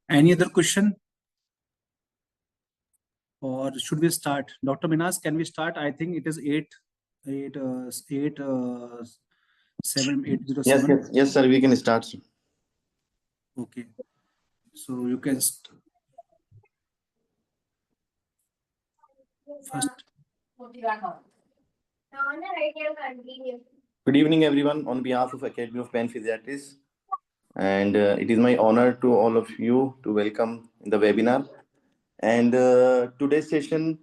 Any other question? Or should we start? Dr. Minas, can we start? I think it is 7807. Yes, sir. We can start. Okay. So you can first. Good evening, everyone. On behalf of Academy of Pain Physiatrists, and it is my honor to all of you to welcome in the webinar. And today's session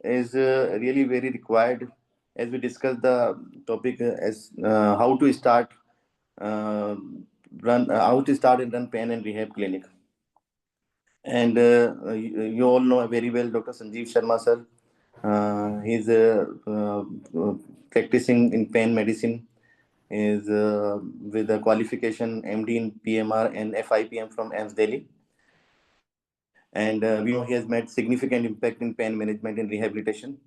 is really very required as we discuss the topic as how to start and run pain and rehab clinic. And you all know very well Dr. Sanjeev Sharma, sir. He's practicing in pain medicine. Is with a qualification MD in PMR and FIPM from AIIMS Delhi. And we know he has made significant impact in pain management and rehabilitation.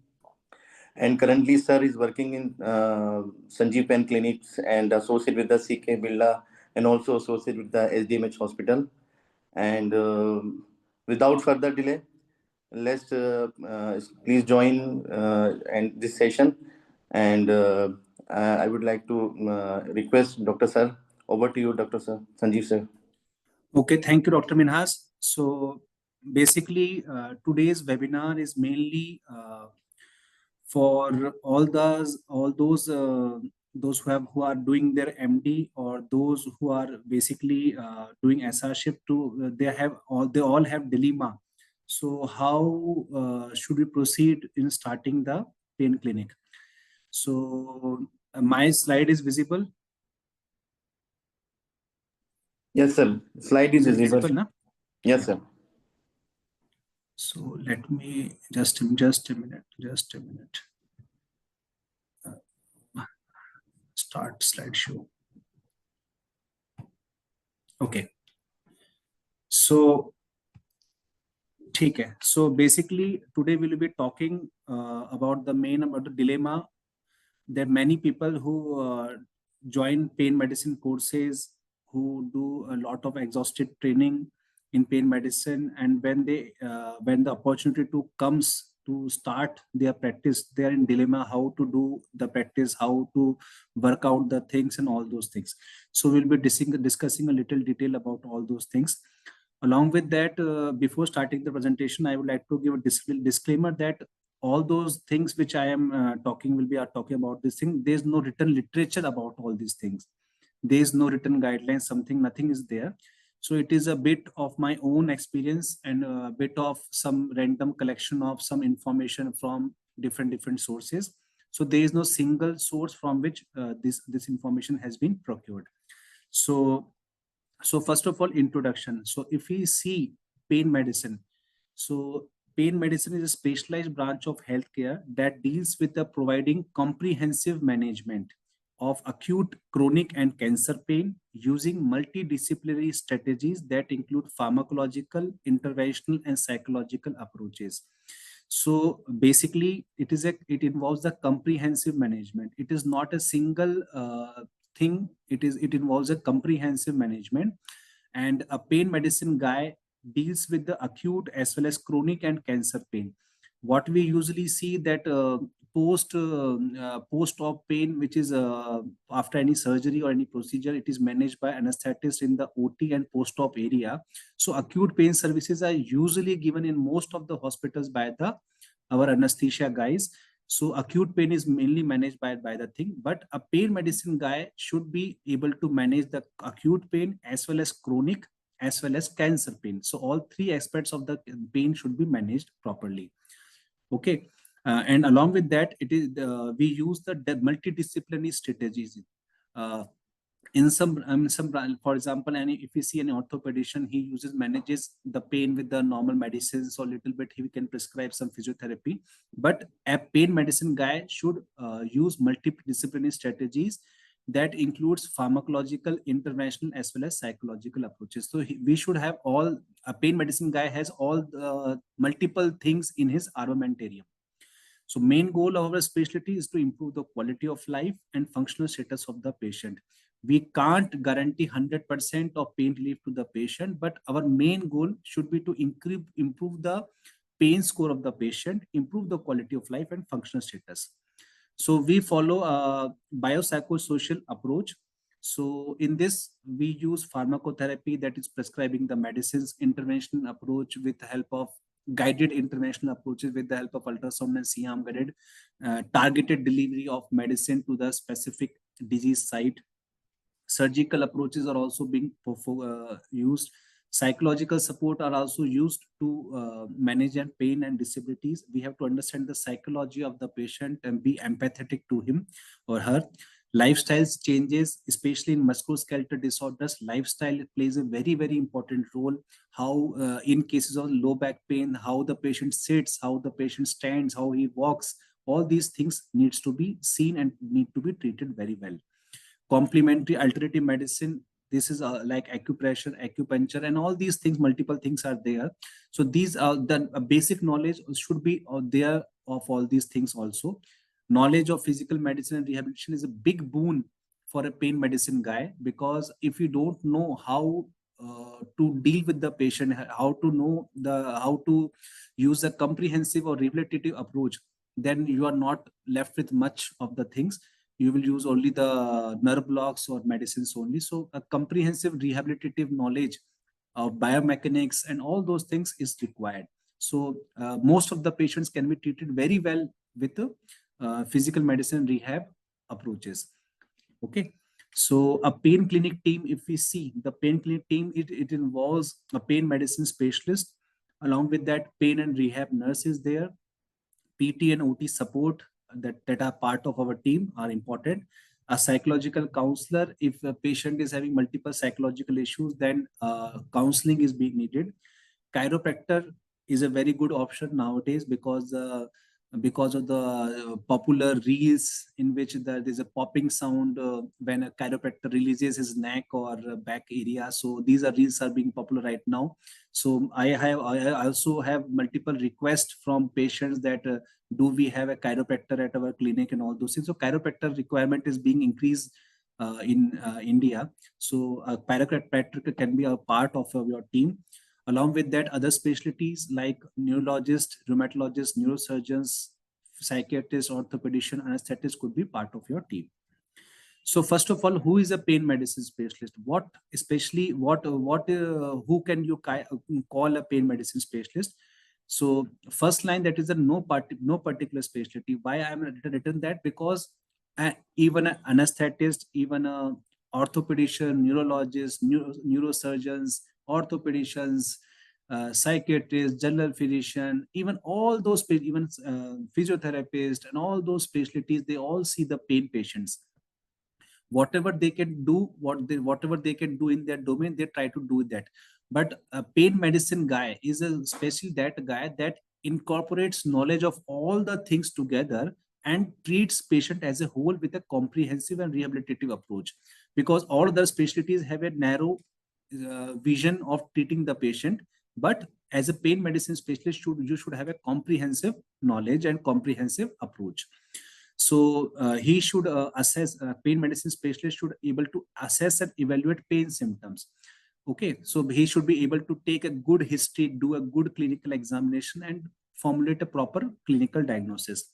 And currently, sir is working in Sanjeev Pain Clinics and associated with the CK Birla and also associated with the SDMH Hospital. And without further delay, let's please join and this session. And I would like to request Dr. Sir. Over to you, Dr. Sir. Sanjeev sir. Okay, thank you, Dr. Minhas. So basically, today's webinar is mainly for all those who are doing their MD or those who are basically doing SRship to they all have dilemma. So how should we proceed in starting the pain clinic? So my slide is visible. Yes, sir. Slide is visible. Na? Yes, sir. So let me just a minute. Start slideshow. Okay. So, okay. So basically, today we'll be talking about the dilemma that many people who join pain medicine courses, who do a lot of exhaustive training in pain medicine, and when the opportunity comes to start their practice, they are in dilemma how to do the practice, how to work out the things and all those things. So we'll be discussing a little detail about all those things. Along with that, before starting the presentation, I would like to give a disclaimer that all those things which I am talking about this thing. There's no written literature about all these things. There's no written guidelines, nothing is there. So it is a bit of my own experience and a bit of some random collection of some information from different sources. So there is no single source from which this information has been procured. So first of all, introduction. So if we see pain medicine, so pain medicine is a specialized branch of healthcare that deals with the providing comprehensive management of acute, chronic, and cancer pain using multidisciplinary strategies that include pharmacological, interventional, and psychological approaches. So basically, it involves the comprehensive management. It is not a single thing. It involves a comprehensive management, and a pain medicine guy deals with the acute as well as chronic and cancer pain. What we usually see that post-op pain, which is after any surgery or any procedure, it is managed by anesthetists in the OT and post-op area. So acute pain services are usually given in most of the hospitals by our anesthesia guys. So acute pain is mainly managed by the thing, but a pain medicine guy should be able to manage the acute pain as well as chronic as well as cancer pain. So all three aspects of the pain should be managed properly. Okay. And along with that, it is we use the multidisciplinary strategies. Uh, in some for example, and if you see an orthopedician, he manages the pain with the normal medicines, or little bit he can prescribe some physiotherapy. But a pain medicine guy should use multidisciplinary strategies that includes pharmacological, interventional as well as psychological approaches. So we should have all, a pain medicine guy has all the multiple things in his armamentarium. So main goal of our specialty is to improve the quality of life and functional status of the patient. We can't guarantee 100% of pain relief to the patient, but our main goal should be to improve the pain score of the patient, improve the quality of life and functional status. So we follow a biopsychosocial approach. So in this, we use pharmacotherapy, that is prescribing the medicines, intervention approach with the help of guided interventional approaches with the help of ultrasound and C-arm guided, targeted delivery of medicine to the specific disease site. Surgical approaches are also being used. Psychological support are also used to manage and pain and disabilities. We have to understand the psychology of the patient and be empathetic to him or her. Lifestyle changes, especially in musculoskeletal disorders, lifestyle plays a very, very important role. How in cases of low back pain, how the patient sits, how the patient stands, how he walks, all these things needs to be seen and need to be treated very well. Complementary alternative medicine, this is like acupressure, acupuncture, and all these things, multiple things are there. So these are the basic knowledge should be there of all these things. Also, knowledge of physical medicine and rehabilitation is a big boon for a pain medicine guy, because if you don't know how to deal with the patient, how to know how to use a comprehensive or rehabilitative approach, then you are not left with much of the things. You will use only the nerve blocks or medicines only. So a comprehensive rehabilitative knowledge of biomechanics and all those things is required. So most of the patients can be treated very well with physical medicine rehab approaches. Okay. So a pain clinic team, if we see the pain clinic team, it involves a pain medicine specialist. Along with that, pain and rehab nurse is there. PT and OT support that are part of our team are important. A psychological counselor, if a patient is having multiple psychological issues, then counseling is being needed. Chiropractor is a very good option nowadays, because of the popular reels in which there's a popping sound when a chiropractor releases his neck or back area. So these are reels are being popular right now. So I also have multiple requests from patients that do we have a chiropractor at our clinic and all those things. So chiropractor requirement is being increased in India. So a chiropractor can be a part of your team. Along with that, other specialties like neurologists, rheumatologists, neurosurgeons, psychiatrists, orthopedician, anesthetists could be part of your team. So first of all, who is a pain medicine specialist? Who can you call a pain medicine specialist? So first line, that is a no particular specialty. Why I am written that? Because even an anesthetist, even a orthopedician, neurologist, neurosurgeons, orthopedicians, psychiatrists, general physician, even all those, even physiotherapists and all those specialties, they all see the pain patients. Whatever they can do, whatever they can do in their domain, they try to do that. But a pain medicine guy is especially that guy that incorporates knowledge of all the things together and treats patient as a whole with a comprehensive and rehabilitative approach. Because all the specialties have a narrow vision of treating the patient, but as a pain medicine specialist, you should have a comprehensive knowledge and comprehensive approach. So he should assess, pain medicine specialist should able to assess and evaluate pain symptoms. Okay, so he should be able to take a good history, do a good clinical examination, and formulate a proper clinical diagnosis.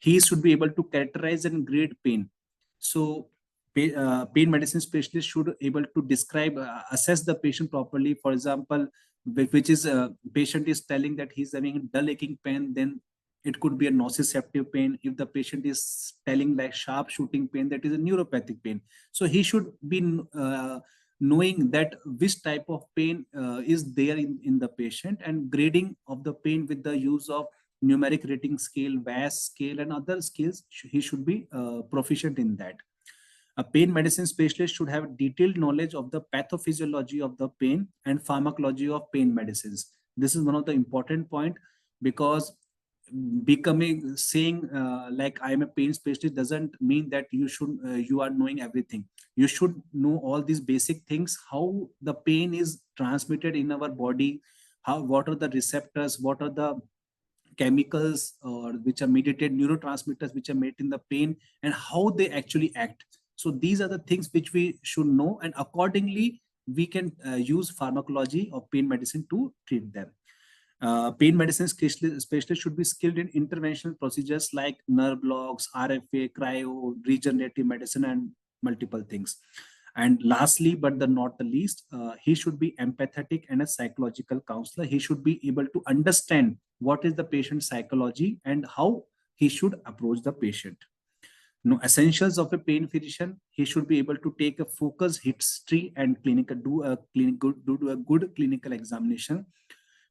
He should be able to characterize and grade pain. So pain medicine specialist should able to describe, assess the patient properly. For example, which is patient is telling that he's having dull aching pain, then it could be a nociceptive pain. If the patient is telling like sharp shooting pain, that is a neuropathic pain. So he should be knowing that which type of pain is there in the patient, and grading of the pain with the use of numeric rating scale, VAS scale, and other skills. He should be proficient in that. A pain medicine specialist should have detailed knowledge of the pathophysiology of the pain and pharmacology of pain medicines. This is one of the important point, because becoming saying like I am a pain specialist doesn't mean that you are knowing everything. You should know all these basic things: how the pain is transmitted in our body, what are the receptors, what are the chemicals or which are mediated neurotransmitters which are made in the pain, and how they actually act. So these are the things which we should know, and accordingly we can use pharmacology of pain medicine to treat them. Pain medicine specialists should be skilled in interventional procedures like nerve blocks, RFA, cryo, regenerative medicine, and multiple things. And lastly, but not the least, he should be empathetic and a psychological counselor. He should be able to understand what is the patient's psychology and how he should approach the patient. Now, essentials of a pain physician: he should be able to take a focused history and do a good clinical examination.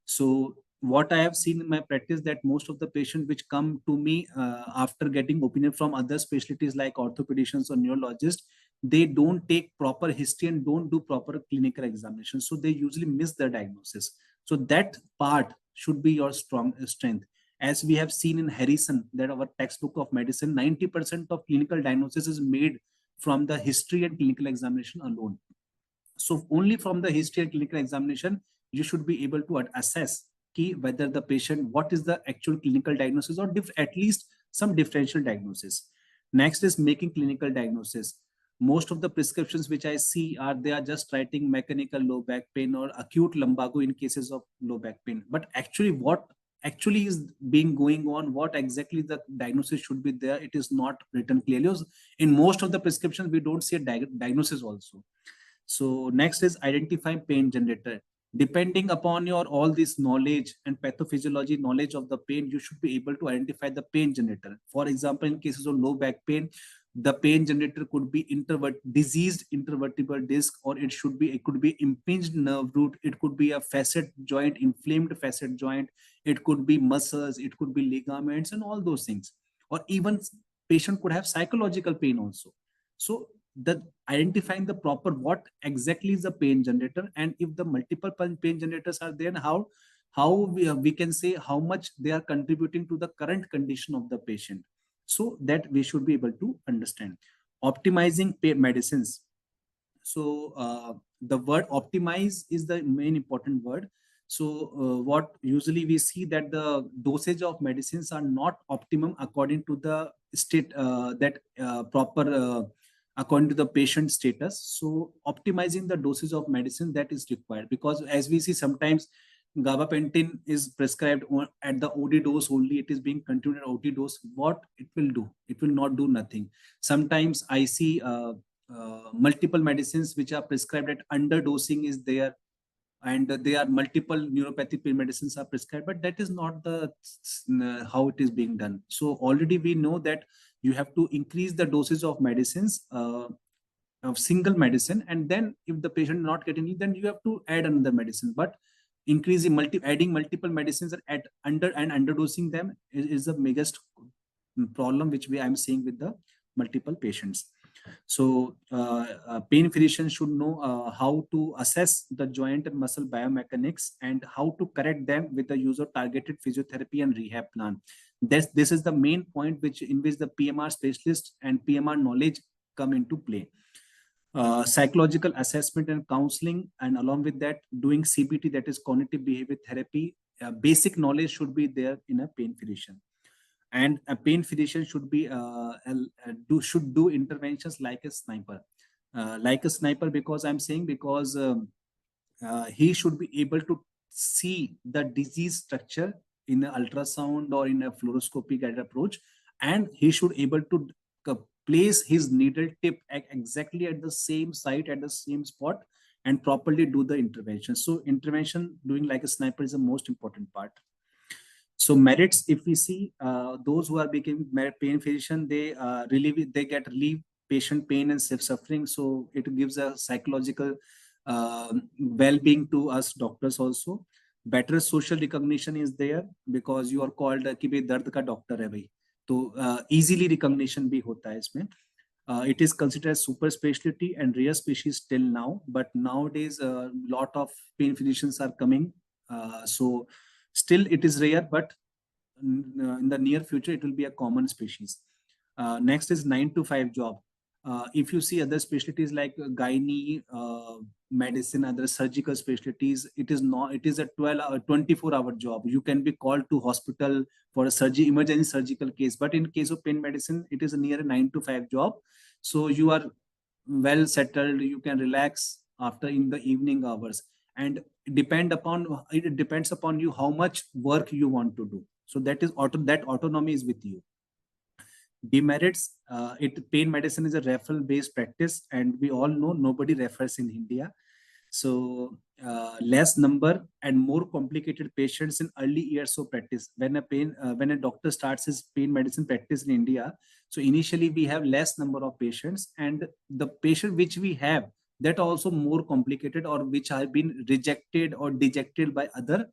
So what I have seen in my practice, that most of the patients which come to me after getting opinion from other specialties like orthopedicians or neurologists, they don't take proper history and don't do proper clinical examination. So they usually miss the diagnosis. So that part should be your strong strength. As we have seen in Harrison, that our textbook of medicine, 90% of clinical diagnosis is made from the history and clinical examination alone. So only from the history and clinical examination, you should be able to assess whether the patient, what is the actual clinical diagnosis, or at least some differential diagnosis. Next is making clinical diagnosis. Most of the prescriptions which I see they are just writing mechanical low back pain or acute lumbago in cases of low back pain. But actually what actually is being going on, what exactly the diagnosis should be there, it is not written clearly. In most of the prescriptions, we don't see a diagnosis also. So next is identifying pain generator. Depending upon your all this knowledge and pathophysiology knowledge of the pain, you should be able to identify the pain generator. For example, in cases of low back pain, the pain generator could be diseased intervertebral disc, or it could be impinged nerve root, it could be a facet joint, inflamed facet joint, it could be muscles, it could be ligaments, and all those things. Or even patient could have psychological pain also. So the identifying the proper what exactly is the pain generator, and if the multiple pain generators are there, how we can say how much they are contributing to the current condition of the patient, so that we should be able to understand. Optimizing pain medicines. So the word optimize is the main important word. So what usually we see that the dosage of medicines are not optimum according to the state proper according to the patient status. So optimizing the dosage of medicine, that is required, because as we see sometimes gabapentin is prescribed at the OD dose only. It is being continued at OD dose. What it will do? It will not do nothing. Sometimes I see multiple medicines which are prescribed at underdosing is there, and there are multiple neuropathic pain medicines are prescribed, but that is not the how it is being done. So already we know that you have to increase the dosage of medicines of single medicine, and then if the patient not getting it, then you have to add another medicine. But adding multiple medicines at underdosing them is the biggest problem which I'm seeing with the multiple patients. So pain physicians should know how to assess the joint and muscle biomechanics and how to correct them with the use of targeted physiotherapy and rehab plan. This is the main point in which the PMR specialist and PMR knowledge come into play. Psychological assessment and counseling, and along with that doing CBT, that is cognitive behavior therapy. Basic knowledge should be there in a pain physician. And a pain physician should do interventions like a sniper. Because I'm saying, because he should be able to see the disease structure in an ultrasound or in a fluoroscopy guided approach, and he should able to place his needle tip exactly at the same site, at the same spot, and properly do the intervention. So intervention doing like a sniper is the most important part. So merits, if we see those who are becoming pain physician, they they get relief patient pain and suffering. So it gives a psychological well-being to us doctors also. Better social recognition is there because you are called कि भाई दर्द का doctor है भाई, तो easily recognition भी होता है इसमें. It is considered as super specialty and rare species till now, but nowadays a lot of pain physicians are coming. So still it is rare, but in the near future it will be a common species. Next is 9 to 5 job. If you see other specialties like gynae, medicine, other surgical specialties, it is not. It is a 24-hour job. You can be called to hospital for a emergency surgical case. But in case of pain medicine, it is a near a 9 to 5 job. So you are well settled. You can relax after in the evening hours, and it depends upon you how much work you want to do. So that is that autonomy is with you. Demerits, pain medicine is a referral based practice, and we all know nobody refers in India. So less number and more complicated patients in early years of practice. When a doctor starts his pain medicine practice in India, so initially we have less number of patients, and the patient which we have, that also more complicated, or which have been rejected or dejected by other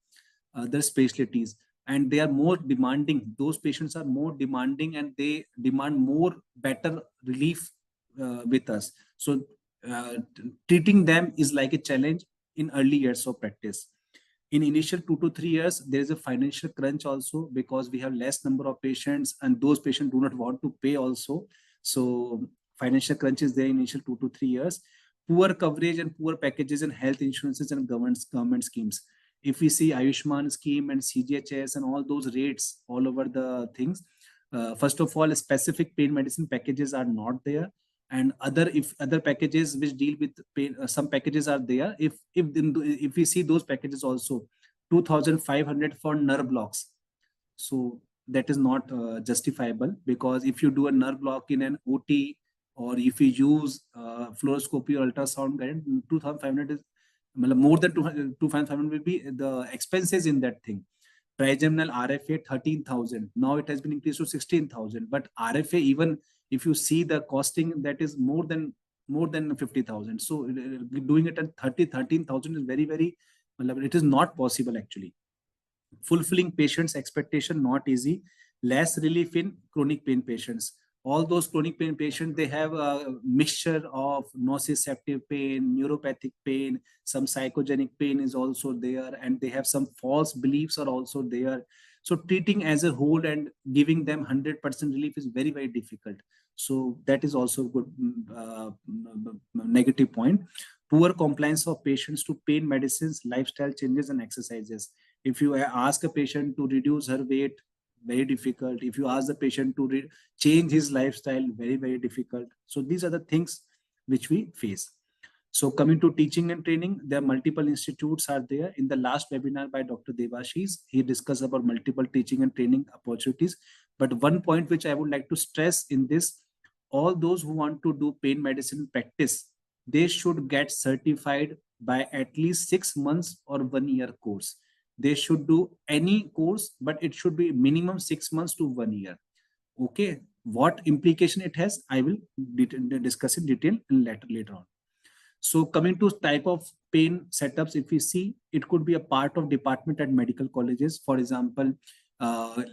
specialties, and they are more demanding. Those patients are more demanding, and they demand more better relief with us. So treating them is like a challenge in early years of practice. In initial 2 to 3 years, there is a financial crunch also, because we have less number of patients, and those patients do not want to pay also. So financial crunch is there in initial 2 to 3 years. Poor coverage and poor packages and health insurances and government schemes. If we see Ayushman scheme and CGHS and all those rates all over the things, first of all, specific pain medicine packages are not there, and other packages which deal with pain, some packages are there. If we see those packages also, 2,500 for nerve blocks. So that is not justifiable, because if you do a nerve block in an OT, or if you use fluoroscopy or ultrasound guided, 2,500 is more than 2,500 will be the expenses in that thing. Trigeminal RFA 13,000. Now it has been increased to 16,000. But RFA, even if you see the costing, that is more than 50,000. So doing it at 13,000 is very, it is not possible actually. Fulfilling patients' expectation not easy. Less relief in chronic pain patients. All those chronic pain patients, they have a mixture of nociceptive pain, neuropathic pain, some psychogenic pain is also there, and they have some false beliefs are also there. So treating as a whole and giving them 100% relief is very difficult. So that is also a good negative point. Poor compliance of patients to pain medicines, lifestyle changes and exercises. If you ask a patient to reduce her weight, very difficult. If you ask the patient to change his lifestyle, very difficult. So these are the things which we face. So coming to teaching and training, there are multiple institutes are there. In the last webinar by Dr. Devashish, he discussed about multiple teaching and training opportunities. But one point which I would like to stress in this, all those who want to do pain medicine practice, they should get certified by at least 6 months or 1 year course. They should do any course, but it should be minimum 6 months to 1 year. Okay, what implication it has, I will discuss in detail later on. So coming to type of pain setups, if we see, it could be a part of department at medical colleges. For example,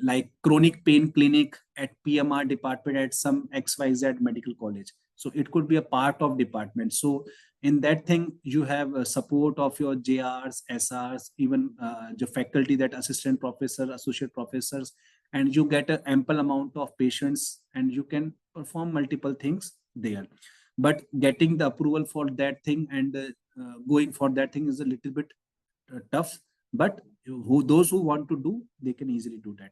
like chronic pain clinic at PMR department at some XYZ medical college. So it could be a part of department. So in that thing, you have support of your JRs, SRs, even the faculty, that assistant professor, associate professors, and you get an ample amount of patients, and you can perform multiple things there. But getting the approval for that thing and going for that thing is a little bit tough. But those who want to do, they can easily do that.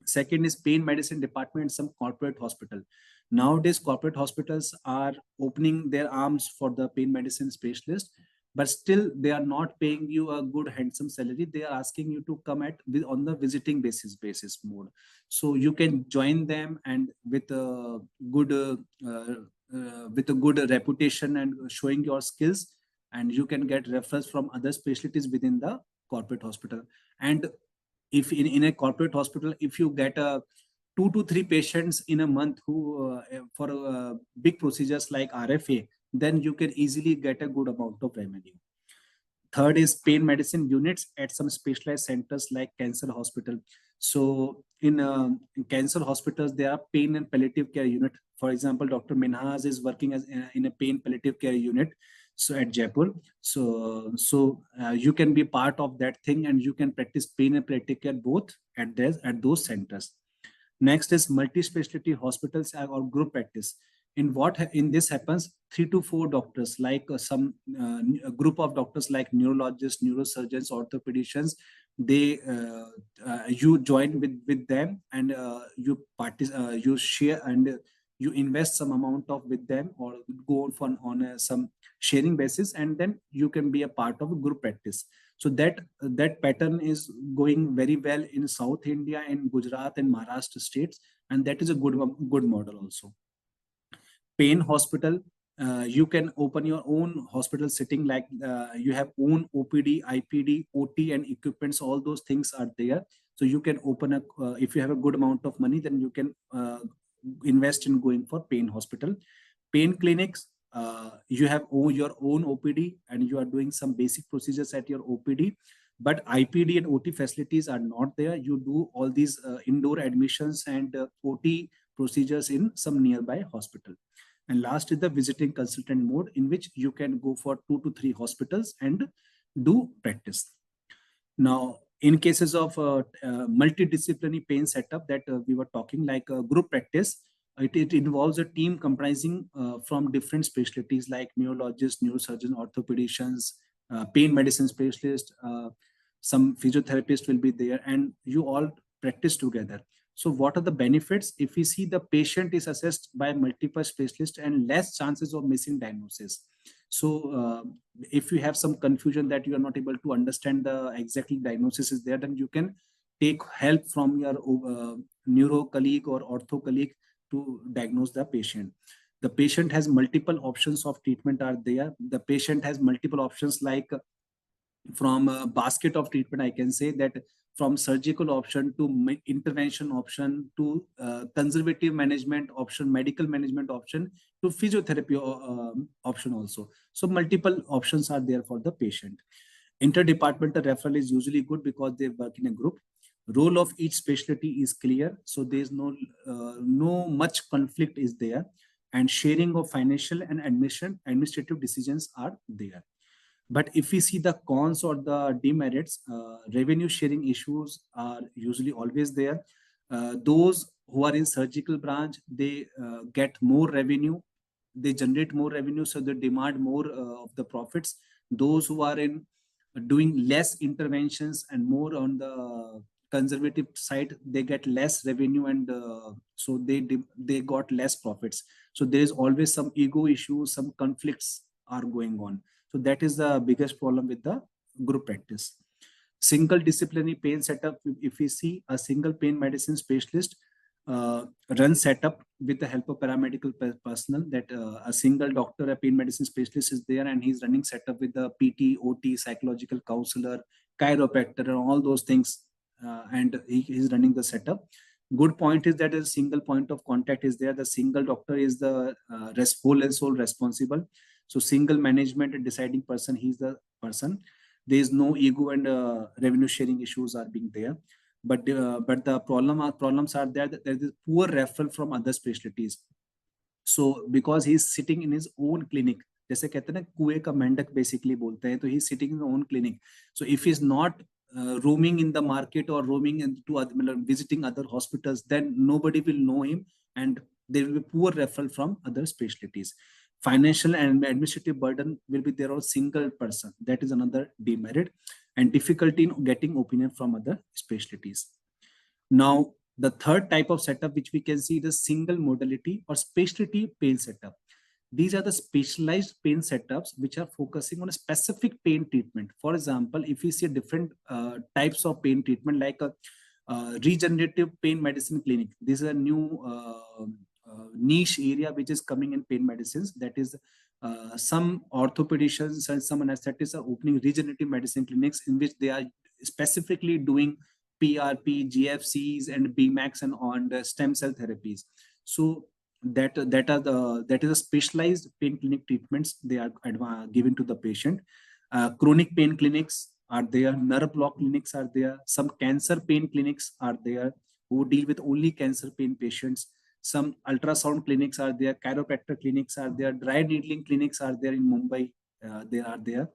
Second is pain medicine department in some corporate hospital. Nowadays, corporate hospitals are opening their arms for the pain medicine specialist, but still they are not paying you a good handsome salary. They are asking you to come on the visiting basis mode. So you can join them, and with a good reputation and showing your skills, and you can get referrals from other specialties within the corporate hospital. And if in a corporate hospital, if you get 2 to 3 patients in a month who for big procedures like RFA, then you can easily get a good amount of revenue. Third is pain medicine units at some specialized centers like cancer hospital. So in cancer hospitals, there are pain and palliative care unit. For example, Dr. Minhas is working as in a pain palliative care unit. So at Jaipur, so you can be part of that thing, and you can practice pain and palliative care both at those centers. Next is multi-specialty hospitals or group practice. In this happens, 3 to 4 doctors, like a group of doctors like neurologists, neurosurgeons, orthopedicians. They you join with them, and you share, and you invest some amount of with them, or go on some sharing basis, and then you can be a part of a group practice. So that pattern is going very well in South India, in Gujarat and Maharashtra states, and that is a good model also. Pain hospital, you can open your own hospital sitting, like you have own OPD, IPD, OT, and equipments. All those things are there. So you can open if you have a good amount of money, then you can invest in going for pain hospital. Pain clinics, you have your own OPD, and you are doing some basic procedures at your OPD, but IPD and OT facilities are not there. You do all these indoor admissions and OT procedures in some nearby hospital. And last is the visiting consultant mode, in which you can go for 2 to 3 hospitals and do practice. Now, in cases of multidisciplinary pain setup that we were talking, like group practice, it involves a team comprising from different specialties like neurologists, neurosurgeons, orthopedicians, pain medicine specialists, some physiotherapists will be there, and you all practice together. So what are the benefits? If we see, the patient is assessed by multiple specialists and less chances of missing diagnosis. So if you have some confusion that you are not able to understand the exactly diagnosis is there, then you can take help from your neuro colleague or ortho colleague to diagnose the patient. The patient has multiple options of treatment are there. The patient has multiple options, like from a basket of treatment, I can say that from surgical option to intervention option to conservative management option, medical management option to physiotherapy option also. So multiple options are there for the patient. Interdepartmental referral is usually good because they work in a group. Role of each specialty is clear, so there is no much conflict is there, and sharing of financial and administrative decisions are there. But if we see the cons or the demerits, revenue sharing issues are usually always there. Those who are in surgical branch, they get more revenue, they generate more revenue, so they demand more of the profits. Those who are in doing less interventions and more on the conservative side, they get less revenue, and so they got less profits. So there is always some ego issues, some conflicts are going on. So that is the biggest problem with the group practice. Single disciplinary pain setup, if we see, a single pain medicine specialist run setup with the help of paramedical personnel, that a single doctor, a pain medicine specialist is there, and he's running setup with the PT, OT, psychological counselor, chiropractor, and all those things, and he's running the setup. Good point is that a single point of contact is there. The single doctor is the whole and sole responsible. So single management and deciding person, he's the person. There is no ego and revenue sharing issues are being there. But the problems are there that there is poor referral from other specialties. So because he's sitting in his own clinic, जैसे कहते हैं ना कुएं का मेंढक basically बोलते हैं, तो he's sitting in his own clinic. So if he's not roaming in the market or roaming into visiting other hospitals, then nobody will know him, and there will be poor referral from other specialties. Financial and administrative burden will be there on single person. That is another demerit, and difficulty in getting opinion from other specialties. Now, the third type of setup which we can see is single modality or specialty pain setup. These are the specialized pain setups which are focusing on a specific pain treatment. For example, if we see different types of pain treatment, like a regenerative pain medicine clinic, this is a new niche area which is coming in pain medicines. That is, some orthopedicians and some anesthetists are opening regenerative medicine clinics in which they are specifically doing PRP, GFCs, and BMAX and on the stem cell therapies. So that is a specialized pain clinic treatments they are given to the patient. Chronic pain clinics are there, nerve block clinics are there, some cancer pain clinics are there who deal with only cancer pain patients. Some ultrasound clinics are there, chiropractor clinics are there, dry needling clinics are there in Mumbai. They are there.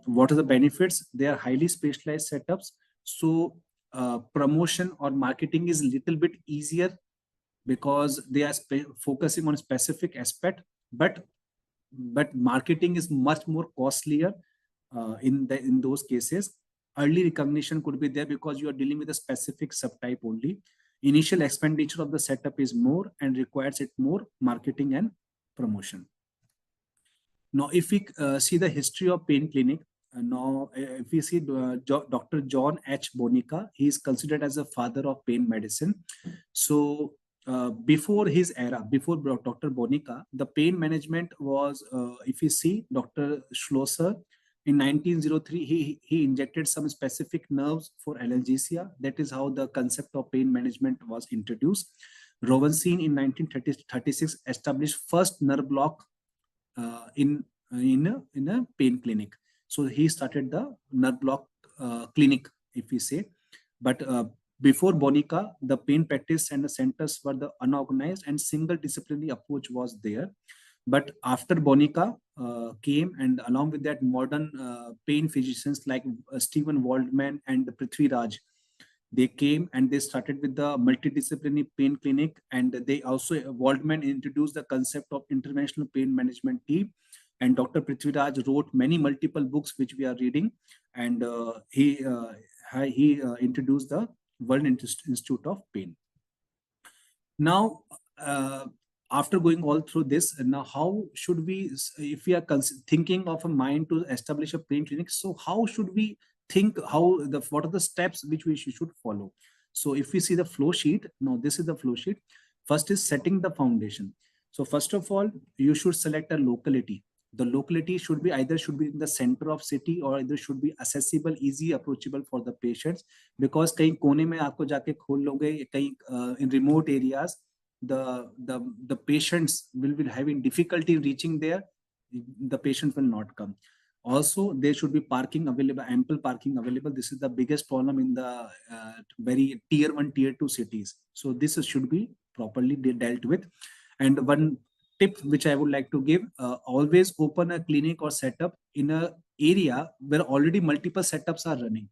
What are the benefits? They are highly specialized setups. So promotion or marketing is a little bit easier because they are focusing on specific aspect, but marketing is much more costlier in those cases. Early recognition could be there because you are dealing with a specific subtype only. Initial expenditure of the setup is more and requires it more marketing and promotion. Now, if we see the history of pain clinic, if we see Dr. John H. Bonica, he is considered as a father of pain medicine. So before his era, before Dr. Bonica, the pain management was, if you see Dr. Schlosser, in 1903, he injected some specific nerves for analgesia. That is how the concept of pain management was introduced. Rovenstein in 1936 established first nerve block in a pain clinic. So he started the nerve block clinic, if we say. But before Bonica, the pain practice and the centers were the unorganized and single disciplinary approach was there. But after Bonica came, and along with that, modern pain physicians like Stephen Waldman and Prithvi Raj, they came and they started with the multidisciplinary pain clinic. And they also, Waldman introduced the concept of interventional pain management team. And Dr. Prithvi Raj wrote many multiple books, which we are reading. And he introduced the World Institute of Pain. Now, after going all through this, now how should we, if we are thinking of a mind to establish a pain clinic, so how should we think, what are the steps which we should follow? So if we see the flow sheet, now this is the flow sheet. First is setting the foundation. So first of all, you should select a locality. The locality should be either in the center of city or either should be accessible, easy, approachable for the patients. Because कहीं कोने में आपको जाके खोल लोगे, कहीं in remote areas, the patients will be having difficulty reaching there. The patient will not come. Also, there should be parking available, ample parking available. This is the biggest problem in the very tier 1, tier 2 cities. So this should be properly dealt with. And one tip which I would like to give, always open a clinic or setup in an area where already multiple setups are running.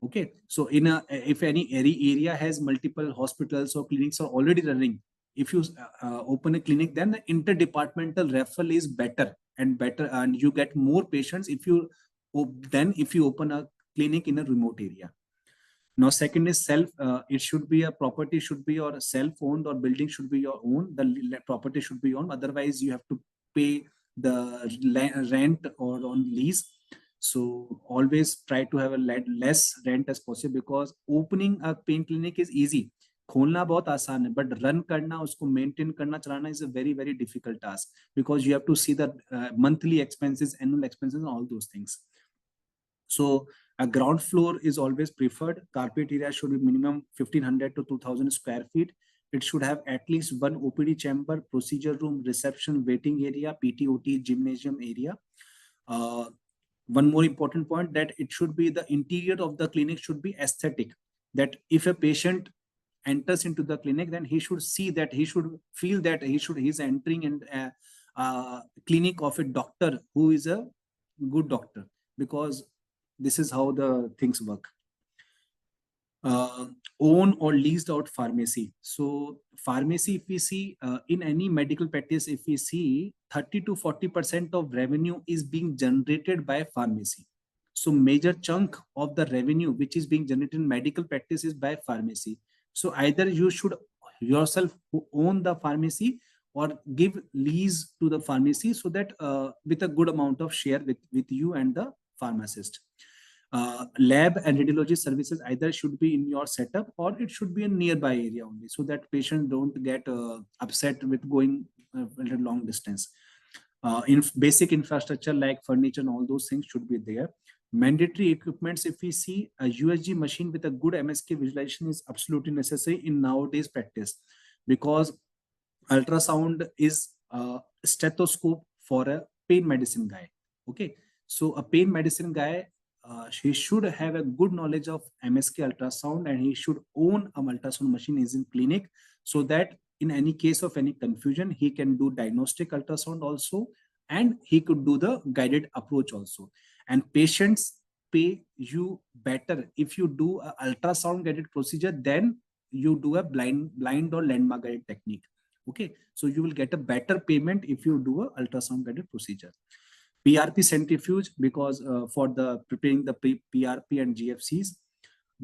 Okay, so if any area has multiple hospitals or clinics are already running, if you open a clinic, then the interdepartmental referral is better, and you get more patients if you open a clinic in a remote area. Now, second is it should be a property, should be or self-owned, or building should be your own. The property should be owned. Otherwise, you have to pay the rent or on lease. So always try to have a less rent as possible, because opening a pain clinic is easy. खोलना बहुत आसान है, but run करना, उसको maintain करना, चलाना is a very, very difficult task, because you have to see the monthly expenses, annual expenses, and all those things. So a ground floor is always preferred. Carpet area should be minimum 1500 to 2000 square feet. It should have at least one OPD chamber, procedure room, reception, waiting area, PT/OT, gymnasium area. One more important point, that it should be, the interior of the clinic should be aesthetic. That if a patient enters into the clinic, then he should see that, he should feel that he's entering in a clinic of a doctor who is a good doctor, because this is how the things work. Own or leased out pharmacy. So pharmacy, if we see in any medical practice, if we see 30 to 40% of revenue is being generated by pharmacy. So major chunk of the revenue which is being generated in medical practice is by pharmacy. So either you should yourself own the pharmacy or give lease to the pharmacy, so that with a good amount of share with you and the pharmacist. Lab and radiology services either should be in your setup or it should be in nearby area only, so that patients don't get upset with going a long distance. In basic infrastructure like furniture and all those things should be there. Mandatory equipments, if we see, a USG machine with a good MSK visualization is absolutely necessary in nowadays practice, because ultrasound is a stethoscope for a pain medicine guy. Okay, so a pain medicine guy, he should have a good knowledge of MSK ultrasound, and he should own an ultrasound machine in his clinic, so that in any case of any confusion, he can do diagnostic ultrasound also, and he could do the guided approach also. And patients pay you better if you do a ultrasound guided procedure than you do a blind or landmark guided technique. Okay, so you will get a better payment if you do a ultrasound guided procedure. PRP centrifuge, because for the preparing the PRP and GFCs,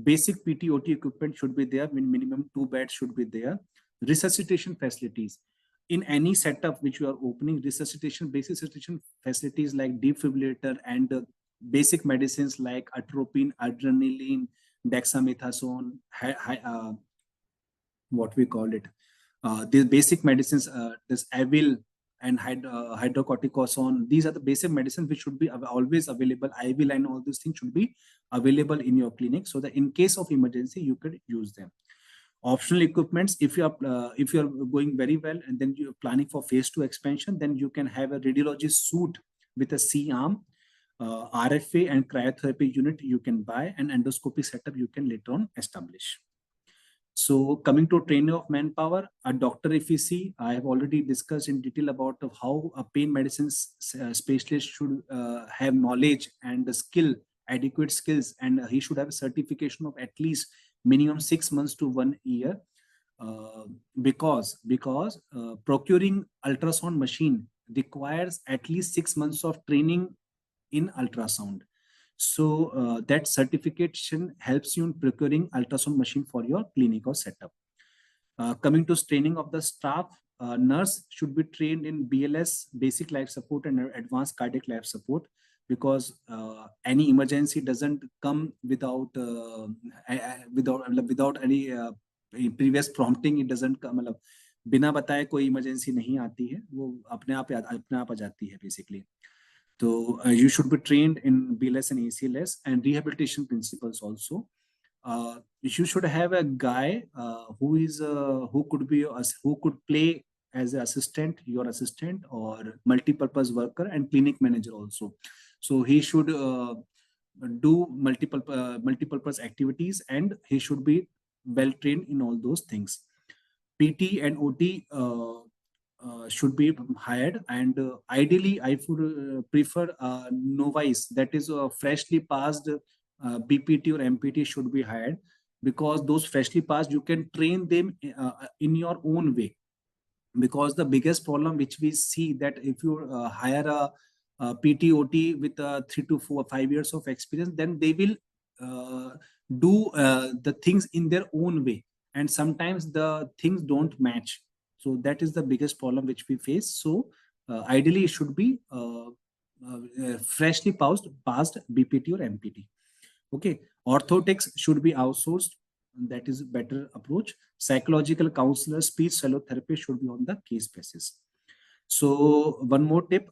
basic PT/OT equipment should be there. Minimum 2 beds should be there. Resuscitation facilities. In any setup which you are opening, basic resuscitation facilities like defibrillator and basic medicines like atropine, adrenaline, dexamethasone, what we call it, these basic medicines, this Avil and hydrocortisone. These are the basic medicines which should be always available. IV line, all these things should be available in your clinic, so that in case of emergency you could use them. Optional equipments, if you are going very well and then you're planning for phase 2 expansion, then you can have a radiologist suite with a C-arm, RFA and cryotherapy unit you can buy, and endoscopy setup you can later on establish. So coming to training of manpower, a doctor, if you see, I have already discussed in detail about how a pain medicine specialist should have knowledge and the skill, adequate skills, and he should have a certification of at least minimum 6 months to 1 year, because procuring ultrasound machine requires at least 6 months of training in ultrasound. So that certification helps you in procuring ultrasound machine for your clinic or setup. Coming to training of the staff, nurse should be trained in BLS, basic life support, and advanced cardiac life support, because any emergency doesn't come without any previous prompting. It doesn't come, मतलब बिना बताए कोई emergency नहीं आती है, वो अपने आप आ जाती है basically. So you should be trained in BLS and ACLS and rehabilitation principles also. You should have a guy who could play as an assistant, your assistant, or multi-purpose worker and clinic manager also. So he should do multi-purpose activities, and he should be well trained in all those things. PT and OT should be hired, and ideally I would prefer novice, that is freshly passed BPT or MPT should be hired, because those freshly passed, you can train them in your own way. Because the biggest problem which we see, that if you hire a PT/OT with 3 to 4 5 years of experience, then they will do the things in their own way, and sometimes the things don't match. So that is the biggest problem which we face. So ideally it should be freshly passed BPT or MPT. Okay, orthotics should be outsourced. That is a better approach. Psychological counselor, speech fellow therapist should be on the case basis. So one more tip,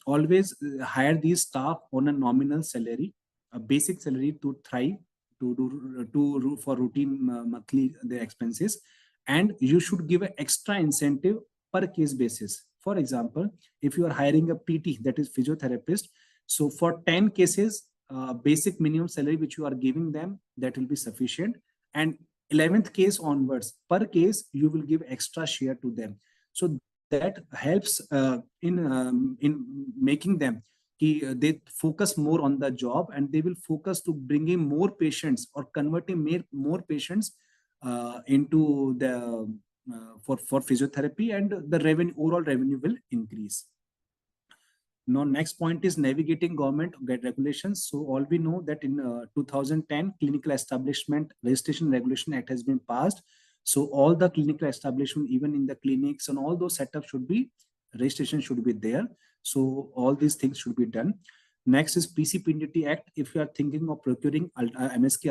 always hire these staff on a nominal salary, a basic salary to thrive, to for routine monthly their expenses, and you should give an extra incentive per case basis. For example, if you are hiring a PT, that is physiotherapist, so for 10 cases, basic minimum salary which you are giving them, that will be sufficient, and 11th case onwards, per case you will give extra share to them. So that helps in making them they focus more on the job, and they will focus to bringing more patients or converting more patients into the for physiotherapy, and the overall revenue will increase. Now, next point is navigating government regulations. So all we know that in 2010, Clinical Establishment Registration Regulation Act has been passed. So all the clinical establishment, even in the clinics and all those setups should be, registration should be there. So all these things should be done. Next is PCPNDT Act. If you are thinking of procuring MSK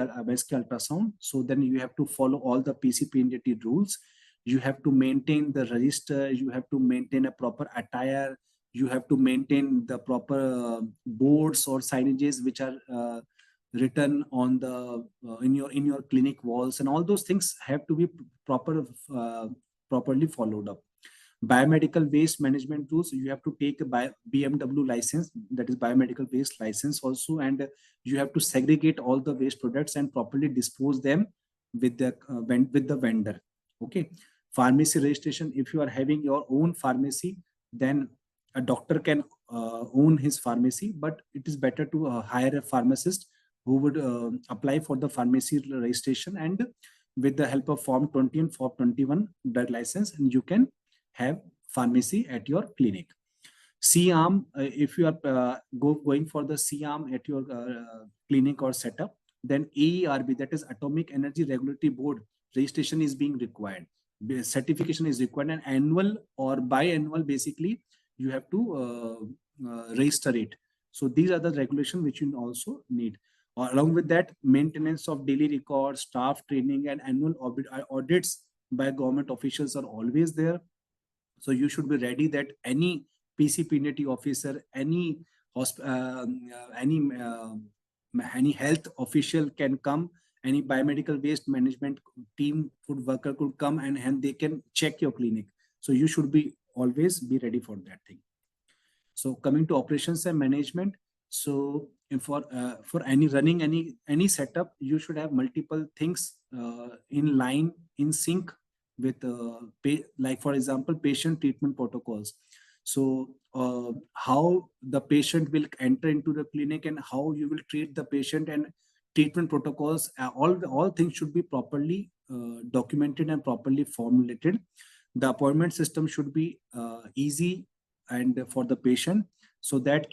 ultrasound, so then you have to follow all the PCPNDT rules. You have to maintain the register. You have to maintain a proper attire. you have to maintain the proper boards or signages which are written on the in your clinic walls, and all those things have to be properly followed up. Biomedical waste management rules, you have to take a BMW license, that is biomedical waste license also, and you have to segregate all the waste products and properly dispose them with the vendor. Okay. Pharmacy registration, if you are having your own pharmacy, then a doctor can own his pharmacy, but it is better to hire a pharmacist who would apply for the pharmacy registration, and with the help of Form 20 and Form 21 drug license, and you can have pharmacy at your clinic. C-arm, if you are going for the C-arm at your clinic or setup, then AERB, that is Atomic Energy Regulatory Board, registration is being required. Certification is required, and annual or biannual, basically, you have to register it. So these are the regulations which you also need. Along with that, maintenance of daily records, staff training, and annual audits by government officials are always there. So you should be ready that any PCPNT officer, any health official can come, any biomedical waste management team food worker could come, and they can check your clinic. So you should be always be ready for that thing. So coming to operations and management, so for running any setup, you should have multiple things in line, in sync with like for example patient treatment protocols. So how the patient will enter into the clinic and how you will treat the patient, and treatment protocols, all things should be properly documented and properly formulated. The appointment system should be easy and for the patient, so that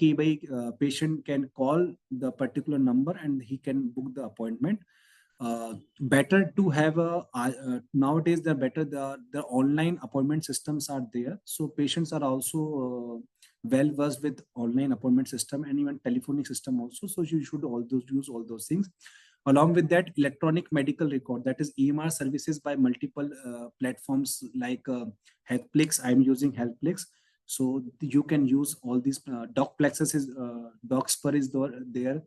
patient can call the particular number and he can book the appointment. Better to have nowadays the online appointment systems are there, so patients are also well versed with online appointment system and even telephonic system also, so you should use all those things. Along with that, electronic medical record, that is EMR services by multiple platforms like Healthplix. I'm using Healthplix, so you can use all these. DocPlexus is DocSpur is there.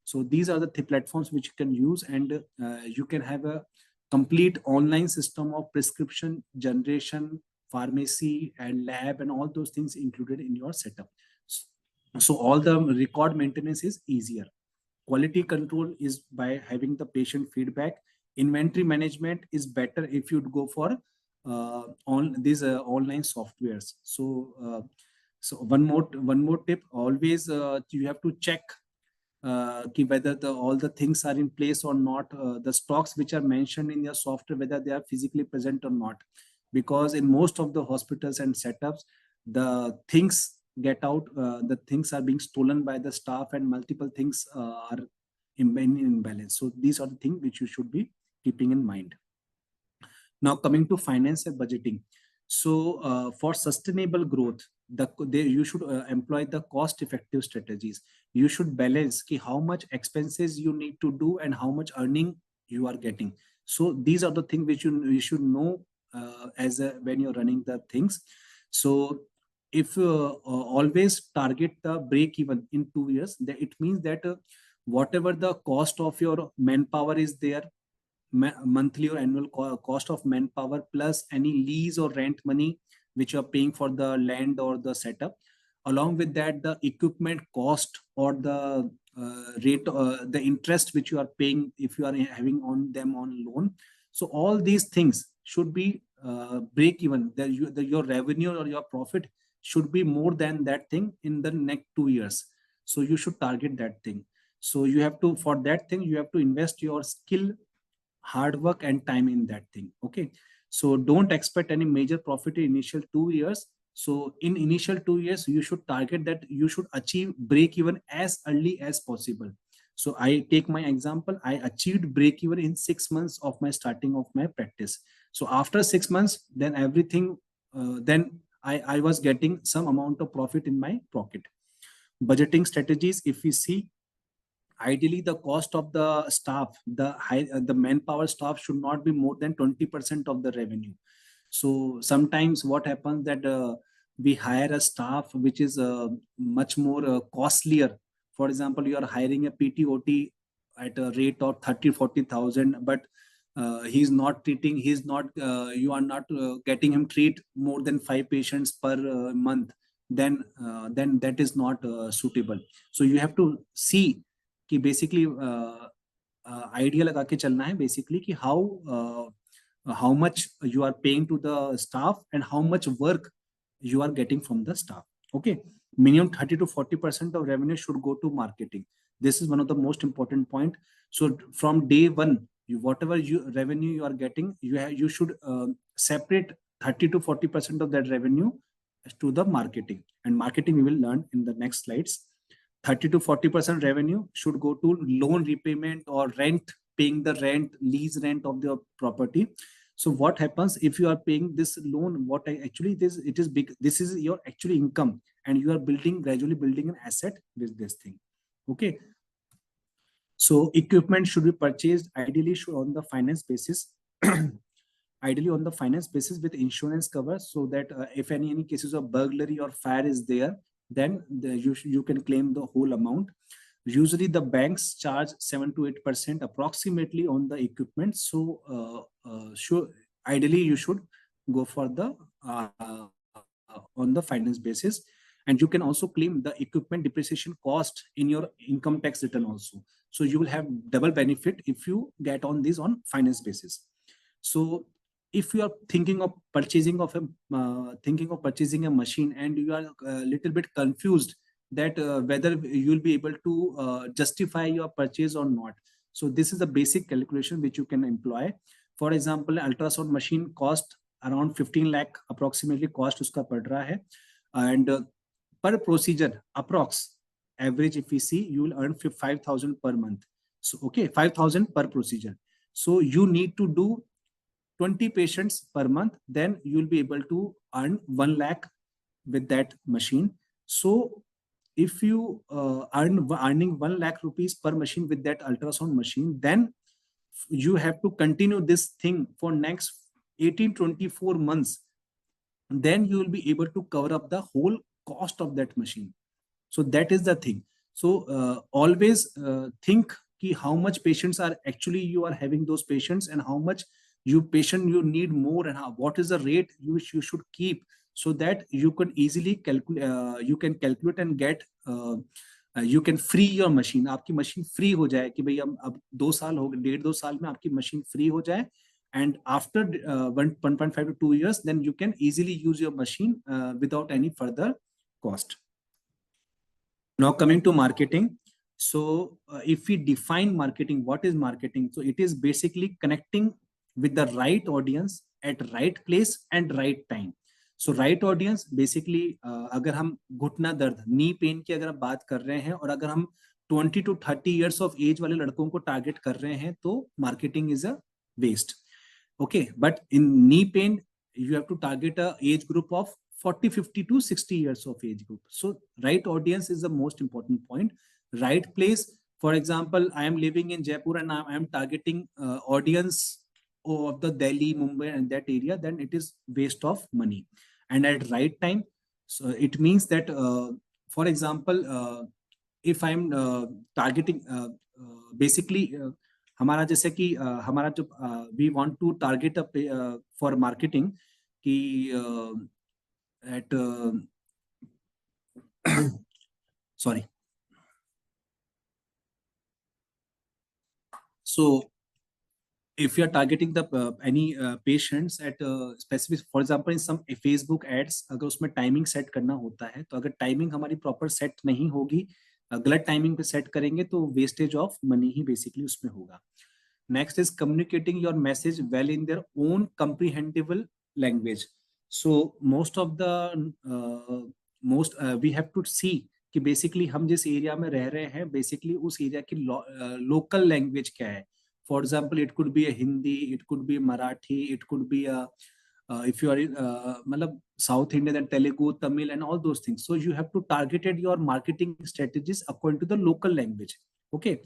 So these are the platforms which you can use, and you can have a complete online system of prescription generation, pharmacy, and lab, and all those things included in your setup. So all the record maintenance is easier. Quality control is by having the patient feedback. Inventory management is better if you go for on these online softwares. So one more tip: always you have to check whether all the things are in place or not. The stocks which are mentioned in your software, whether they are physically present or not, because in most of the hospitals and setups, the things get out, the things are being stolen by the staff, and multiple things are in imbalance. So these are the things which you should be keeping in mind. Now coming to finance and budgeting. So for sustainable growth, you should employ the cost-effective strategies. You should balance how much expenses you need to do and how much earning you are getting. So these are the things which you should know when you're running the things. So if always target the break even in 2 years, it means that whatever the cost of your manpower is there, monthly or annual cost of manpower, plus any lease or rent money which you are paying for the land or the setup, along with that the equipment cost or the rate, the interest which you are paying if you are having on them on loan. So all these things should be break even. Your revenue or your profit should be more than that thing in the next 2 years. So you should target that thing. So you have to, for that thing, you have to invest your skill, hard work, and time in that thing. Okay. So don't expect any major profit in initial 2 years. So in initial 2 years, you should target that you should achieve break even as early as possible. So I take my example, I achieved break even in 6 months of my starting of my practice. So after 6 months, then everything, then I was getting some amount of profit in my pocket. Budgeting strategies, if we see, ideally the cost of the staff, the manpower staff should not be more than 20% of the revenue. So sometimes what happens that we hire a staff which is much more costlier. For example, you are hiring a PTOT at a rate of 30,000-40,000, but he's not treating, you are not getting him treat more than 5 patients per month, then that is not suitable. So you have to see कि basically idea लगा के चलना है basically कि how much you are paying to the staff and how much work you are getting from the staff. Okay, minimum 30 to 40% of revenue should go to marketing. This is one of the most important point. So from day one, whatever revenue you are getting, you should separate 30 to 40% of that revenue to the marketing. And marketing we will learn in the next slides. 30 to 40% revenue should go to loan repayment or rent, paying the rent, lease rent of the property. So what happens if you are paying this loan? This is your actually income, and you are gradually building an asset with this thing. Okay. So equipment should be purchased ideally on the finance basis. Ideally on the finance basis with insurance cover, so that if any cases of burglary or fire is there, then you can claim the whole amount. Usually the banks charge 7 to 8% approximately on the equipment. So ideally you should go for the on the finance basis. And you can also claim the equipment depreciation cost in your income tax return also. So you will have double benefit if you get on this on finance basis. So if you are thinking of purchasing a machine and you are a little bit confused that whether you will be able to justify your purchase or not, so this is a basic calculation which you can employ. For example, ultrasound machine cost around 15 lakh approximately cost uska pad raha hai, and per procedure approx average if we see, you will earn 5,000 per month. So okay, 5,000 per procedure. So you need to do 20 patients per month, then you will be able to earn 1 lakh with that machine. So if you earning 1 lakh rupees per machine with that ultrasound machine, then you have to continue this thing for next 18-24 months. Then you will be able to cover up the whole cost of that machine. So that is the thing. So always think ki how much patients are actually you are having those patients, and how much you need more, and what is the rate you should keep, so that you can easily calculate and get you can free your machine. आपकी machine free हो जाए कि भाई अब 2 साल हो गए, 1.5-2 साल में आपकी machine free हो जाए, and after 1.5 to 2 years, then you can easily use your machine without any further cost. Now coming to marketing. So if we define marketing, what is marketing? So it is basically connecting with the right audience at right place and right time. So right audience basically अगर हम घुटना दर्द, knee pain की अगर हम बात कर रहे हैं, और अगर हम 20 to 30 years of age वाले लड़कों को टारगेट कर रहे हैं, तो marketing is a waste. Okay, but in knee pain you have to target a age group of 40, 50 to 60 years of age group. So right audience is the most important point. Right place, for example, I am living in Jaipur and I am targeting audience of the Delhi, Mumbai and that area, then it is waste of money. And at right time, so it means that for example if I am targeting basically हमारा जैसे कि हमारा जो we want to target for marketing कि at sorry. So if you are targeting the any patients at specific, for example in some Facebook ads, अगर उसमें timing set करना होता है, तो अगर timing हमारी proper set नहीं होगी, गलत timing पे set करेंगे, तो wastage of money he basically उसमें होगा. Next is communicating your message well in their own comprehensible language. So most of the we have to see कि basically हम जिस area में रह रहे हैं, basically उस area की local language क्या है. For example, it could be a Hindi, it could be Marathi, it could be a if you are in South Indian and Telugu, Tamil and all those things. So you have to target your marketing strategies according to the local language. Okay.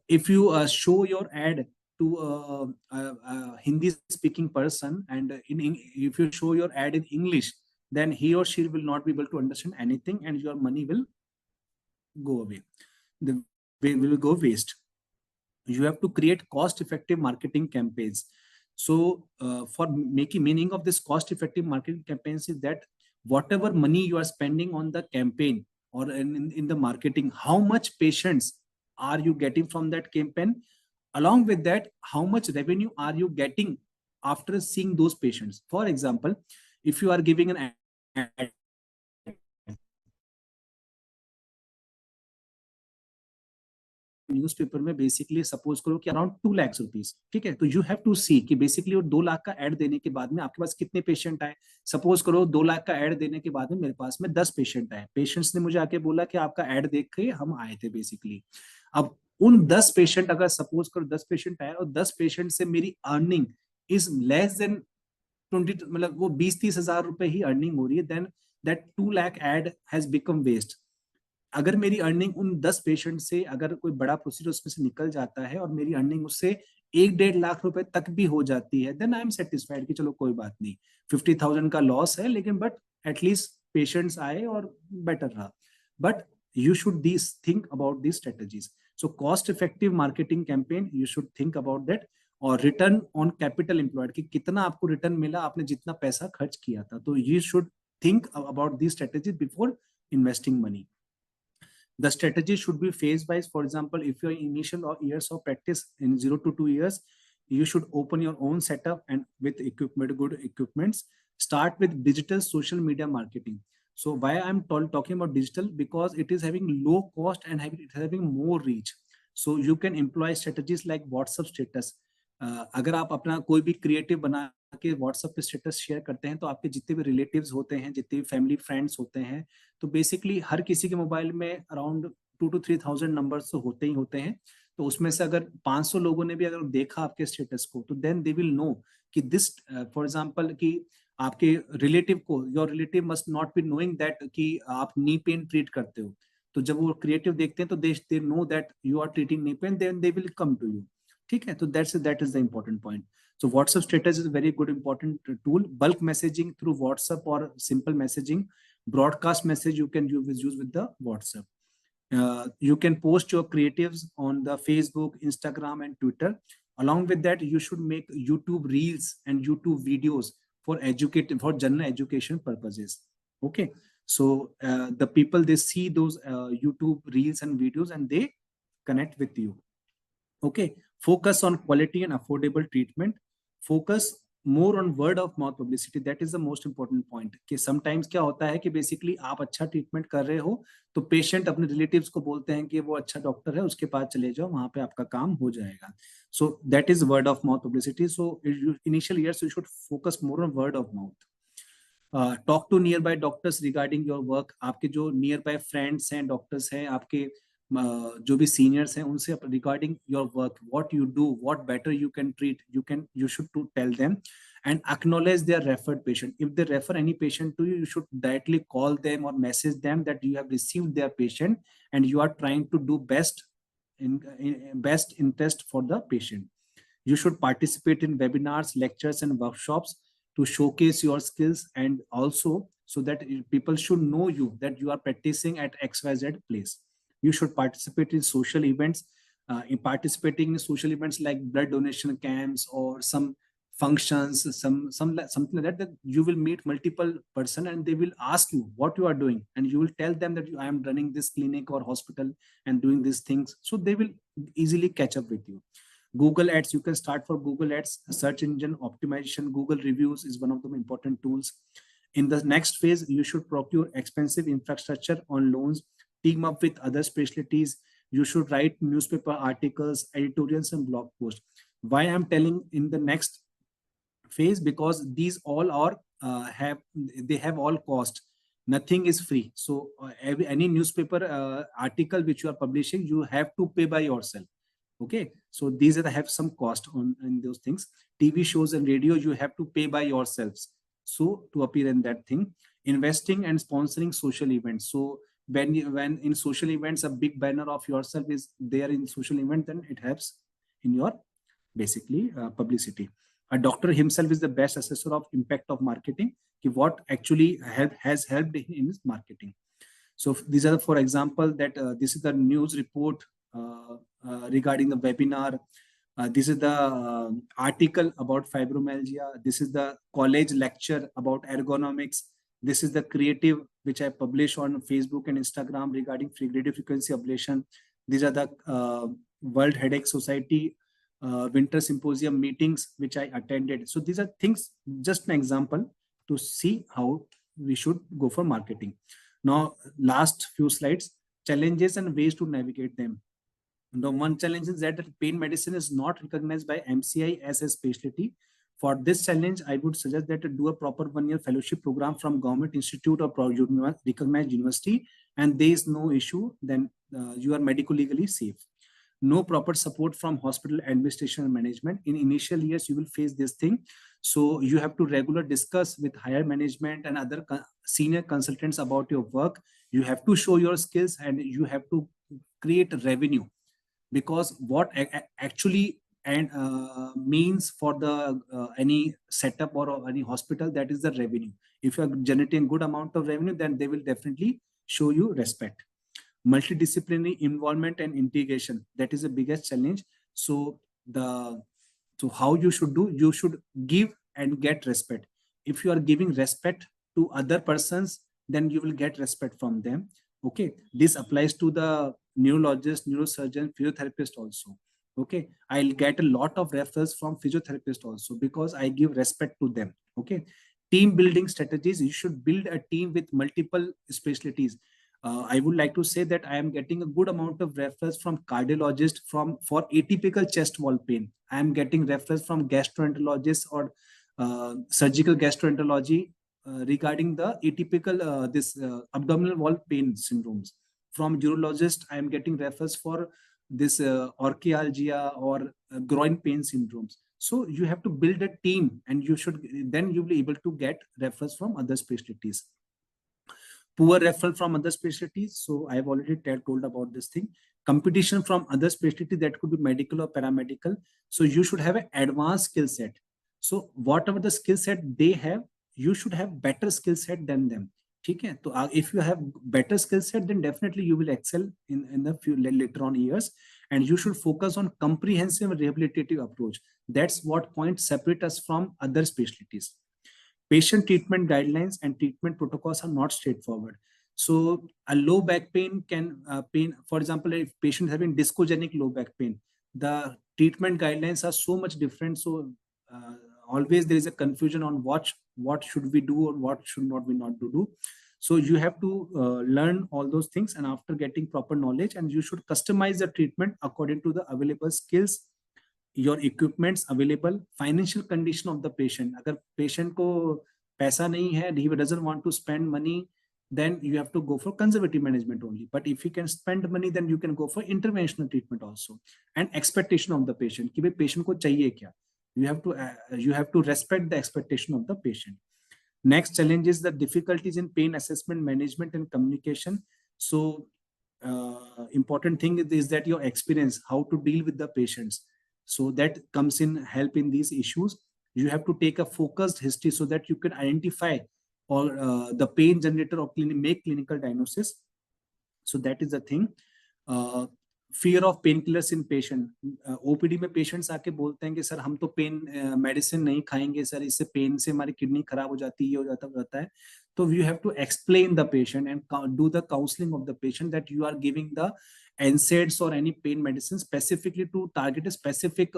If you show your ad to a Hindi speaking person, and if you show your ad in English, then he or she will not be able to understand anything, and your money will go away. The way will go waste. You have to create cost-effective marketing campaigns. So for making meaning of this cost-effective marketing campaigns is that whatever money you are spending on the campaign or in the marketing, how much patients are you getting from that campaign? Along with that, how much revenue are you getting after seeing those patients? For example, if you are giving an ad newspaper में basically suppose करो कि around 2 lakh rupees, ठीक है, तो you have to सी कि basically वो 2 लाख का add देने के बाद में आपके पास कितने पेशेंट आए। सपोज करो 2 लाख का ऐड देने के बाद में मेरे पास में 10 पेशेंट आए, पेशेंट्स ने मुझे आके बोला कि आपका ऐड देख के हम आए थे बेसिकली। अब उन 10 पेशेंट, अगर सपोज करो 10 पेशेंट आए और 10 पेशेंट से मेरी अर्निंग इज लेस देन 20, मतलब वो 20-30 हजार रुपए ही अर्निंग हो रही है, then that 2 lakh ad has become waste. अगर मेरी अर्निंग उन 10 पेशेंट से, अगर कोई बड़ा प्रोसीजर उसमें से निकल जाता है और मेरी अर्निंग उससे 1-1.5 लाख रुपए तक भी हो जाती है, देन आई एम सेटिस्फाइड कि चलो कोई बात नहीं, 50,000 का लॉस है, लेकिन बट एटलीस्ट पेशेंट्स आए और बेटर रहा। But you should think about these strategies. So cost effective marketing campaign, you should think about that. और return on capital employed, कि कितना आपको रिटर्न मिला आपने जितना पैसा खर्च किया था। तो you should think about these strategies before investing money. The strategy should be phase wise. For example, if your initial years of practice in 0 to 2 years, you should open your own setup and with equipment, good equipments. Start with digital social media marketing. So why I'm talking about digital, because it is having low cost and it is having more reach. So you can employ strategies like WhatsApp status. अगर आप अपना कोई भी creative बना के WhatsApp पे status share करते हैं, तो आपके जितने भी रिलेटिव्स होते हैं, जितने भी फैमिली फ्रेंड्स होते हैं, तो बेसिकली हर किसी के मोबाइल में अराउंड 2 to 3,000 नंबर्स तो होते ही होते हैं। तो उसमें से अगर 500 लोगों ने भी अगर देखा आपके स्टेटस को, तो देन दे विल नो कि दिस, फॉर एग्जांपल, कि आपके रिलेटिव को, your relative must not be knowing that कि आप नी पेन ट्रीट करते हो। तो जब वो क्रिएटिव देखते हैं तो they know that you are treating knee pain, then they will come to you. ठीक है, तो that is the important point. So WhatsApp status is a very good important tool. Bulk messaging through WhatsApp or simple messaging. Broadcast message you can use with the WhatsApp. You can post your creatives on the Facebook, Instagram, and Twitter. Along with that, you should make YouTube reels and YouTube videos for general education purposes. Okay, so the people, they see those YouTube reels and videos and they connect with you. Okay, focus on quality and affordable treatment. Focus more on word of mouth publicity. That is the most important point. कि sometimes क्या होता है कि basically आप अच्छा treatment कर रहे हो तो पेशेंट अपने रिलेटिव्स को बोलते हैं कि वो अच्छा डॉक्टर है, उसके पास चले जाओ, वहां पे आपका काम हो जाएगा. So that is word of mouth publicity. So initial years you should focus more on word of mouth. Talk to nearby doctors regarding your work. आपके जो nearby friends हैं, doctors हैं, आपके जो भी सीनियर्स हैं, उनसे regarding your work, what you do, what better you can treat, you should to tell them and acknowledge their referred patient. If they refer any patient to you, you should directly call them or message them that you have received their patient and you are trying to do best interest for the patient. You should participate in webinars, lectures, and workshops to showcase your skills, and also so that people should know you that you are practicing at XYZ place. You should participate in social events. In participating in social events like blood donation camps or some functions, something like that you will meet multiple person and they will ask you what you are doing, and you will tell them that I am running this clinic or hospital and doing these things. So they will easily catch up with you. Google Ads, you can start for Google Ads. Search engine optimization, Google reviews is one of the important tools. In the next phase, you should procure expensive infrastructure on loans. Team up with other specialties. You should write newspaper articles, editorials, and blog posts. Why I'm telling in the next phase? Because these all are have all cost. Nothing is free. So any newspaper article which you are publishing, you have to pay by yourself. Okay, so these have some cost in those things. TV shows and radio, you have to pay by yourselves. So to appear in that thing. Investing and sponsoring social events. So when in social events a big banner of yourself is there in social event, then it helps in your basically publicity. A doctor himself is the best assessor of impact of marketing, what actually has helped in his marketing. So these are, for example, that this is the news report regarding the webinar. This is the article about fibromyalgia. This is the college lecture about ergonomics. This is the creative which I publish on Facebook and Instagram regarding radio frequency ablation. These are the World Headache Society Winter Symposium meetings which I attended. So these are things, just an example to see how we should go for marketing. Now, last few slides, challenges and ways to navigate them. The one challenge is that pain medicine is not recognized by MCI as a specialty. For this challenge, I would suggest that to do a proper 1-year fellowship program from government institute or recognized university, and there is no issue, then you are medico-legally safe. No proper support from hospital administration and management. In initial years, you will face this thing. So you have to regularly discuss with higher management and other senior consultants about your work. You have to show your skills and you have to create revenue, because what actually means for the any setup or any hospital, that is the revenue. If you are generating good amount of revenue, then they will definitely show you respect. Multidisciplinary involvement and integration, that is the biggest challenge. So how you should do, you should give and get respect. If you are giving respect to other persons, then you will get respect from them. Okay, this applies to the neurologist, neurosurgeon, physiotherapist also. Okay, I'll get a lot of referrals from physiotherapist also because I give respect to them. Okay, team building strategies, you should build a team with multiple specialties. I would like to say that I am getting a good amount of referrals from cardiologists for atypical chest wall pain. I am getting referrals from gastroenterologists or surgical gastroenterology regarding the atypical abdominal wall pain syndromes. From urologist, I am getting referrals for this orchialgia or groin pain syndromes. So you have to build a team, and then you'll be able to get referrals from other specialties. Poor referral from other specialties. So I have already told about this thing. Competition from other specialties, that could be medical or paramedical. So you should have an advanced skill set. So whatever the skill set they have, you should have better skill set than them. Okay? So if you have better skill set, then definitely you will excel in the few later on years. And you should focus on comprehensive rehabilitative approach. That's what point separate us from other specialties. Patient treatment guidelines and treatment protocols are not straightforward. So a low back pain can for example, if patient having discogenic low back pain, the treatment guidelines are so much different. So always there is a confusion on what should we do or what should not we not do. So you have to learn all those things, and after getting proper knowledge, and you should customize the treatment according to the available skills, your equipments available, financial condition of the patient. Agar patient ko paisa nahi hai, he doesn't want to spend money, then you have to go for conservative management only. But if you can spend money, then you can go for interventional treatment also. And expectation of the patient, ki bhai patient ko chahiye kya. You have to respect the expectation of the patient. Next challenge is the difficulties in pain assessment, management, and communication. So important thing is that your experience, how to deal with the patients. So that comes in help in these issues. You have to take a focused history so that you can identify or the pain generator or make clinical diagnosis. So that is the thing. Fear of painkillers in patient. OPD में patients आके बोलते हैं कि sir हम तो pen medicine नहीं खाएंगे sir, इससे पेन से हमारी किडनी खराब हो जाती है, ये हो जाता है. So you have to explain the patient and do the counseling of the patient that you are giving the NSAIDs or any pain medicine specifically to target a specific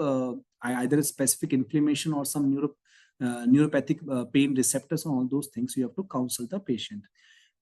either a specific inflammation or some neuropathic pain receptors and all those things. You have to counsel the patient.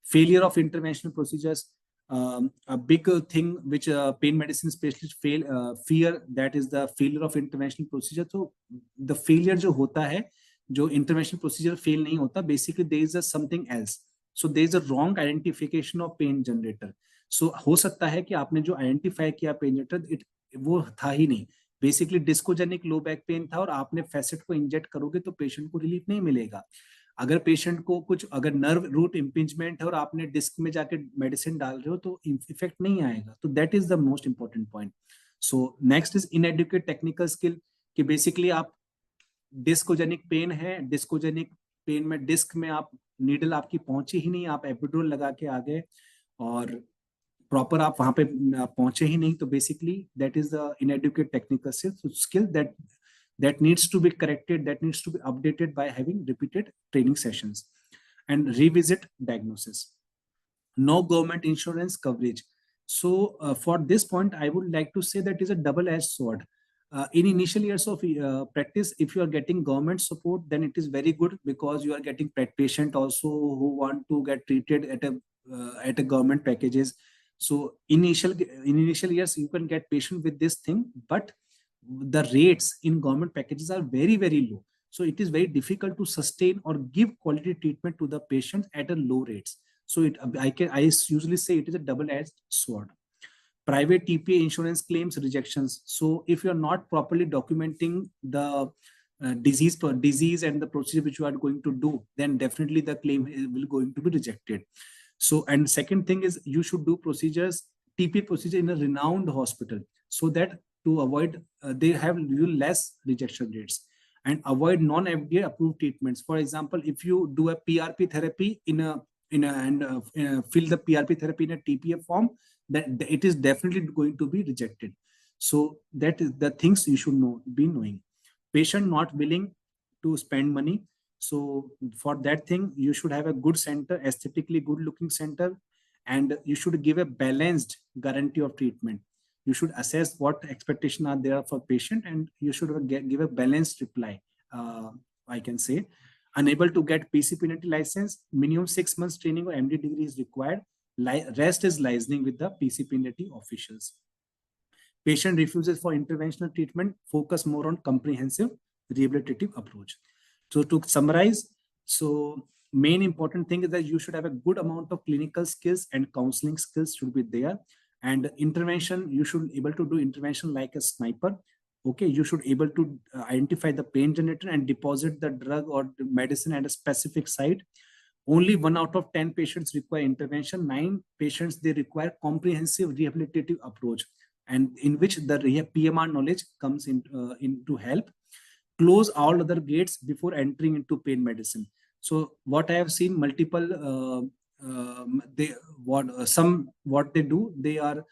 Failure of interventional procedures. A big thing which pain medicine specialists fear, that is the failure of interventional procedure. So the failure जो होता है, जो interventional procedure fail नहीं होता, basically there is something else. So there is a wrong identification of pain generator. So हो सकता है कि आपने जो identify किया pain generator वो था ही नहीं, basically discogenic low back pain था और आपने facet को inject करोगे तो patient को relief नहीं मिलेगा. अगर पेशेंट को कुछ अगर नर्व रूट इंपिंजमेंट है और आपने डिस्क में जाके मेडिसिन डाल रहे हो तो इफेक्ट नहीं आएगा. तो that is the most important point. So next is inadequate technical skill, कि बेसिकली आप डिस्कोजेनिक पेन है, डिस्कोजेनिक पेन में डिस्क में आप नीडल आपकी पहुंची ही नहीं, आप एपिड्यूरल लगा के आ गए और प्रॉपर आप वहां पे पहुंचे ही नहीं, तो basically that is the inadequate technical skill that needs to be corrected, that needs to be updated by having repeated training sessions and revisit diagnosis. No government insurance coverage. So for this point, I would like to say that is a double-edged sword. In initial years of practice, if you are getting government support, then it is very good because you are getting patient also who want to get treated at a government packages. So in initial years, you can get patient with this thing, but the rates in government packages are very, very low. So it is very difficult to sustain or give quality treatment to the patients at a low rates. So I usually say it is a double-edged sword. Private TPA insurance claims rejections. So if you are not properly documenting the disease and the procedure which you are going to do, then definitely the claim will going to be rejected. So, and second thing is you should do TPA procedure in a renowned hospital, so that to avoid they have less rejection rates, and avoid non-FDA approved treatments. For example, if you do a PRP therapy fill the PRP therapy in a TPA form, that it is definitely going to be rejected. So that is the things you should be knowing. Patient not willing to spend money. So for that thing, you should have a good center, aesthetically good looking center, and you should give a balanced guarantee of treatment. You should assess what expectations are there for patient, and you should give a balanced reply. I can say, unable to get PCP license, minimum 6 months training or MD degree is required. Rest is liaising with the PCP officials. Patient refuses for interventional treatment, focus more on comprehensive rehabilitative approach. So to summarize, so main important thing is that you should have a good amount of clinical skills and counseling skills should be there. And intervention, you should be able to do intervention like a sniper. Okay, you should be able to identify the pain generator and deposit the drug or the medicine at a specific site. Only 1 out of 10 patients require intervention. 9 patients, they require comprehensive rehabilitative approach, and in which the PMR knowledge comes into help. Close all other gates before entering into pain medicine. So what I have seen, multiple what they do, they are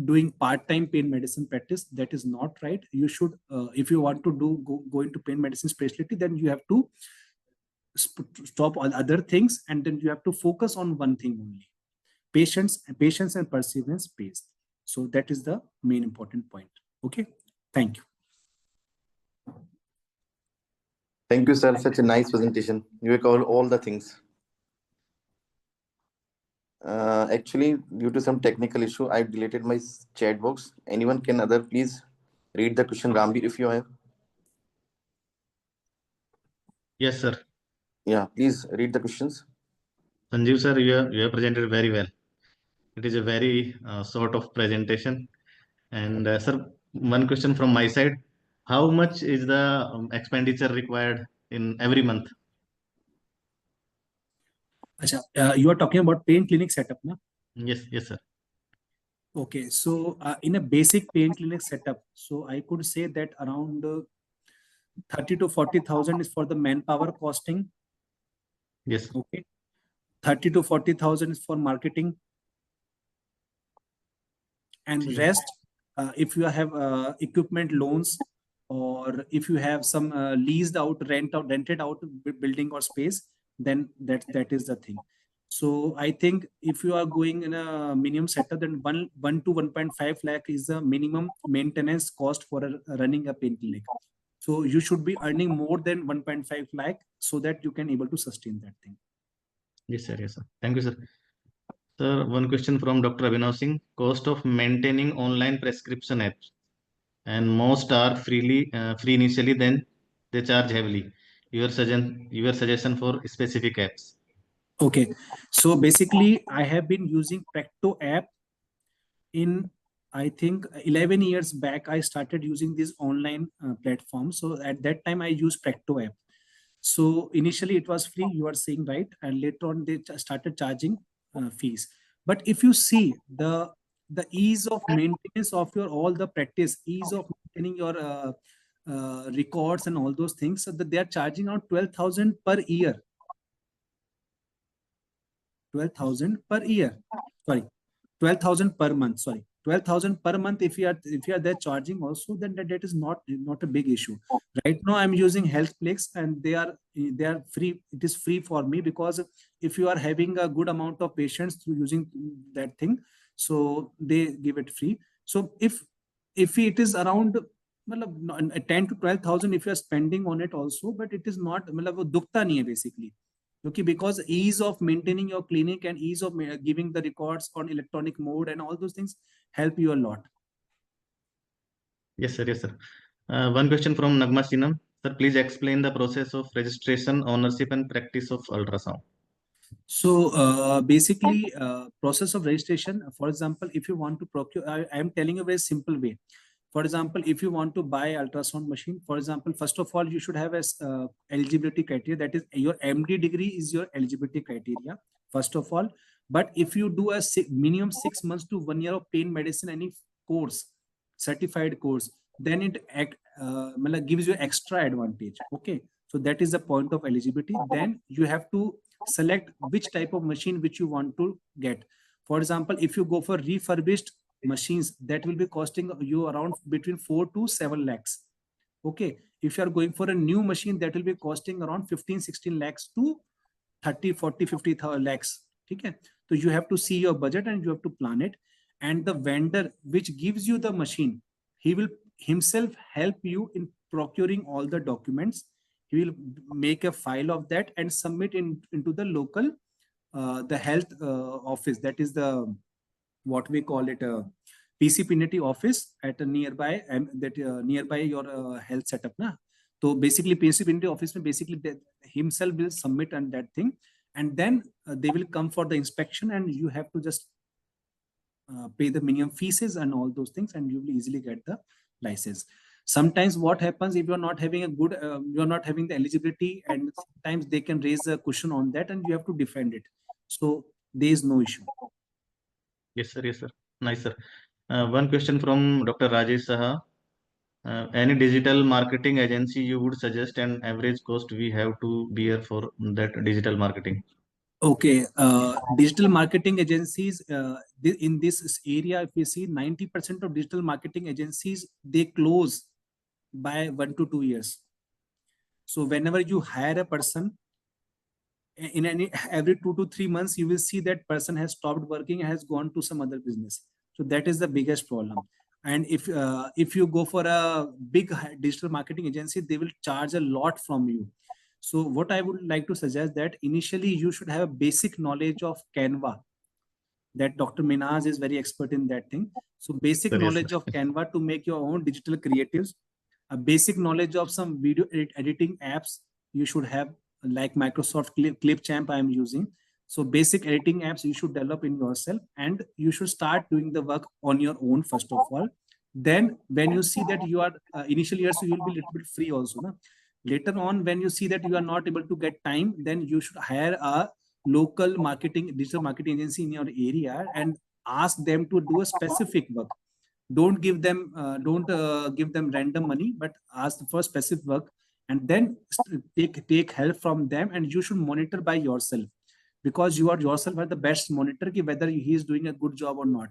doing part-time pain medicine practice. That is not right. You should, if you want to go into pain medicine specialty, then you have to stop all other things, and then you have to focus on one thing only. Patience and perseverance pays. So that is the main important point. Okay, thank you. Thank you, sir. Such a nice presentation. You covered all the things. Actually, due to some technical issue, I deleted my chat box. Anyone can please read the question, Rambi, if you have. Yes, sir. Yeah, please read the questions. Sanjeev, sir, you have presented very well. It is a very sort of presentation. And sir, one question from my side. How much is the expenditure required in every month? You are talking about pain clinic setup, na? Yes, sir. Okay, so in a basic pain clinic setup, so I could say that around 30 to 40,000 is for the manpower costing. Yes. Okay, 30 to 40,000 is for marketing, and rest, if you have equipment loans, or if you have some rented out building or space, then that is the thing. So I think if you are going in a minimum setup, then 1 to 1.5 lakh is the minimum maintenance cost for running a pain clinic. So you should be earning more than 1.5 lakh so that you can able to sustain that thing. Yes, sir. Yes, sir. Thank you, sir. Sir, one question from Dr. Abhinav Singh. Cost of maintaining online prescription apps, and most are free initially, then they charge heavily. Your suggestion for specific apps. Okay, so basically I have been using Practo app in, I think 11 years back. I started using this online platform. So at that time I used Practo app. So initially it was free, you are saying, right? And later on they started charging fees. But if you see the ease of maintenance of your all the practice, ease of maintaining your records and all those things, so that they are charging out 12,000 per year. 12,000 per year. Sorry, 12,000 per month. Sorry, 12,000 per month. If you are there charging also, then that is not a big issue. Right now, I'm using HealthPlex, and they are free. It is free for me, because if you are having a good amount of patients through using that thing, so they give it free. So if it is around 10 to 12,000, if you are spending on it also, but it is not मतलब वो दुखता नहीं है basically. Okay, because ease of maintaining your clinic and ease of giving the records on electronic mode and all those things help you a lot. Yes, sir. Yes, sir. One question from Nagma Sinam. Sir, please explain the process of registration, ownership, and practice of ultrasound. So basically, process of registration, for example, if you want to procure, I am telling you a very simple way. For example, if you want to buy ultrasound machine, for example, first of all, you should have a eligibility criteria. That is, your MD degree is your eligibility criteria, first of all. But if you do a minimum 6 months to 1 year of pain medicine, any course, certified course, then it gives you extra advantage. Okay, so that is the point of eligibility. Then you have to select which type of machine which you want to get. For example, if you go for refurbished machines, that will be costing you around between 4 to 7 lakhs. Okay, if you are going for a new machine, that will be costing around 15-16 lakhs to 30-40-50 lakhs. Okay, so you have to see your budget and you have to plan it. And the vendor which gives you the machine, he will himself help you in procuring all the documents. He will make a file of that and submit into the local the health office. That is the what we call it a PCP office at a nearby nearby your health setup na. So basically PCP office में basically himself will submit on that thing, and then they will come for the inspection, and you have to just pay the minimum fees and all those things, and you will easily get the license. Sometimes what happens, if you're not having a good you're not having the eligibility, and sometimes they can raise a question on that and you have to defend it. So there is no issue. Yes, sir. Yes, sir. Nice, sir. One question from Dr. Rajesh Saha. Any digital marketing agency you would suggest, and average cost we have to bear for that digital marketing? Okay, digital marketing agencies in this area, if we see 90% of digital marketing agencies, they close by 1 to 2 years. So whenever you hire a person, in every 2 to 3 months, you will see that person has stopped working and has gone to some other business. So that is the biggest problem. And if you go for a big digital marketing agency, they will charge a lot from you. So what I would like to suggest, that initially you should have a basic knowledge of Canva. That Dr. Minhas is very expert in that thing. So basic knowledge of Canva to make your own digital creatives. A basic knowledge of some video editing apps you should have, like Microsoft Clipchamp I am using. So basic editing apps you should develop in yourself, and you should start doing the work on your own first of all. Then when you see that you are initial years, so you will be a little bit free also. Na? Later on, when you see that you are not able to get time, then you should hire a local digital marketing agency in your area and ask them to do a specific work. Don't give them random money, but ask for specific work, and then take help from them, and you should monitor by yourself, because you are yourself are the best monitor whether he is doing a good job or not.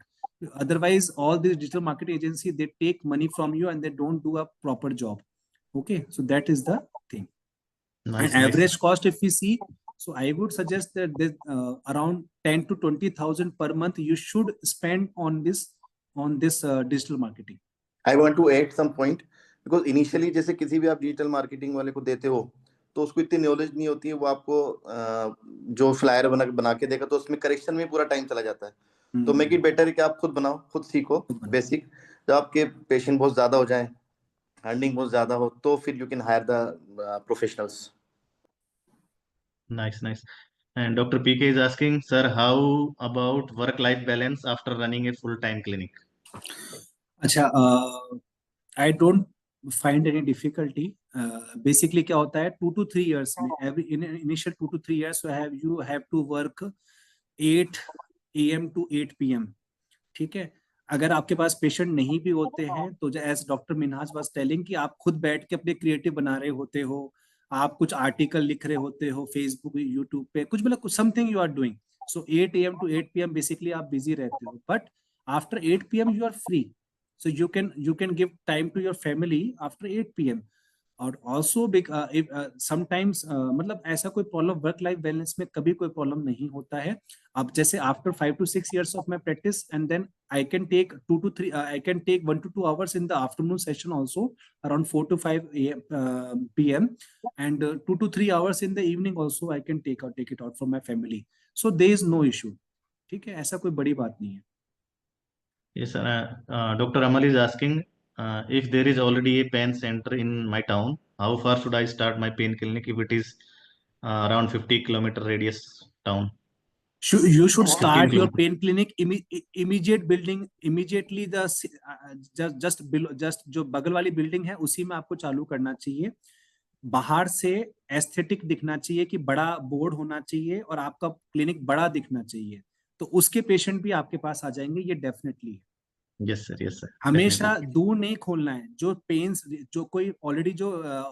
Otherwise, all these digital marketing agencies, they take money from you and they don't do a proper job. Okay, so that is the thing. Nice, and average cost, if we see, so I would suggest that around 10 to 20,000 per month you should spend on this digital marketing. I want to add some point, because initially जैसे किसी भी आप digital marketing वाले को देते हो तो उसको इतनी नॉलेज नहीं होती है, वो आपको जो फ्लायर बना के देगा तो उसमें करेक्शन में पूरा टाइम चला जाता है. तो मेक इट बेटर है कि आप खुद बनाओ, खुद सीखो बेसिक. जब आपके पेशेंट बहुत ज्यादा हो जाए, अर्निंग बहुत ज्यादा हो, तो फिर you can hire the professionals. Nice, nice. And Dr. PK is asking, sir, how about work-life balance after running a full-time clinic? अच्छा, I don't find any difficulty. Basically क्या होता है, 2 to 3 years में, every initial 2 to 3 years you have to work 8 AM to 8 PM. ठीक है. अगर आपके पास patient नहीं भी होते हैं तो as doctor Minhaj was telling कि आप खुद बैठ के अपने क्रिएटिव बना रहे होते हो, आप कुछ आर्टिकल लिख रहे होते हो फेसबुक यूट्यूब पे, कुछ मतलब कुछ something you are doing, so 8 AM to 8 PM basically आप बिजी रहते हो, but after 8 PM you are free, so you can give time to your family after 8 PM. और ऑल्सो if sometimes मतलब ऐसा कोई प्रॉब्लम वर्क लाइफ बैलेंस में कभी कोई प्रॉब्लम नहीं होता है. अब जैसे after 5 to 6 years of my practice and then I can take 2 to 3 I can take 1 to 2 hours in the afternoon session also around 4 to 5 PM and 2 to 3 hours in the evening also I can take it out for my family, so there is no issue. ठीक है, ऐसा कोई बड़ी बात नहीं है. Yes, sir. Dr. Amal is asking, if there is already a pain center in my town, how far should I start my pain clinic if it is around 50-kilometer radius town? You should 15 start your kilometer. pain clinic immediate building immediately the just below, just जो बगल वाली building है उसी में आपको चालू करना चाहिए. बाहर से एस्थेटिक दिखना चाहिए कि बड़ा बोर्ड होना चाहिए और आपका क्लिनिक बड़ा दिखना चाहिए, तो उसके पेशेंट भी आपके पास आ जाएंगे, ये डेफिनेटली है. Yes, sir. Yes, sir. हमेशा Definitely. दूर नहीं खोलना है. जो पेन्स जो कोई ऑलरेडी जो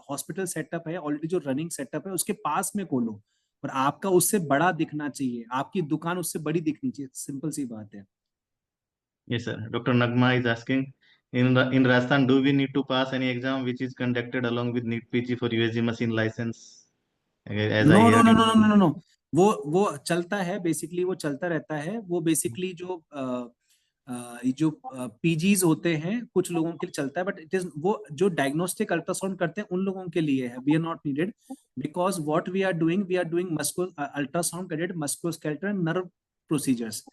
हॉस्पिटल सेटअप है, ऑलरेडी जो रनिंग सेटअप है उसके पास में खोलो, पर आपका उससे बड़ा दिखना चाहिए, आपकी दुकान उससे बड़ी दिखनी चाहिए, सिंपल सी बात है. Yes, sir. Dr. Nagma is asking, in Rajasthan, do we need to pass any exam which is conducted along with NEET PG for USG machine license? As I know no heard no in no no no no, वो चलता है basically, वो चलता रहता है. वो basically जो PGs होते हैं कुछ लोगों के लिए चलता है, बट इट इज वो जो डायग्नोस्टिक अल्ट्रासाउंड करते हैं उन लोगों के लिए है. We are not needed because what we are doing मस्को ultrasound guided musculoskeletal nerve procedures.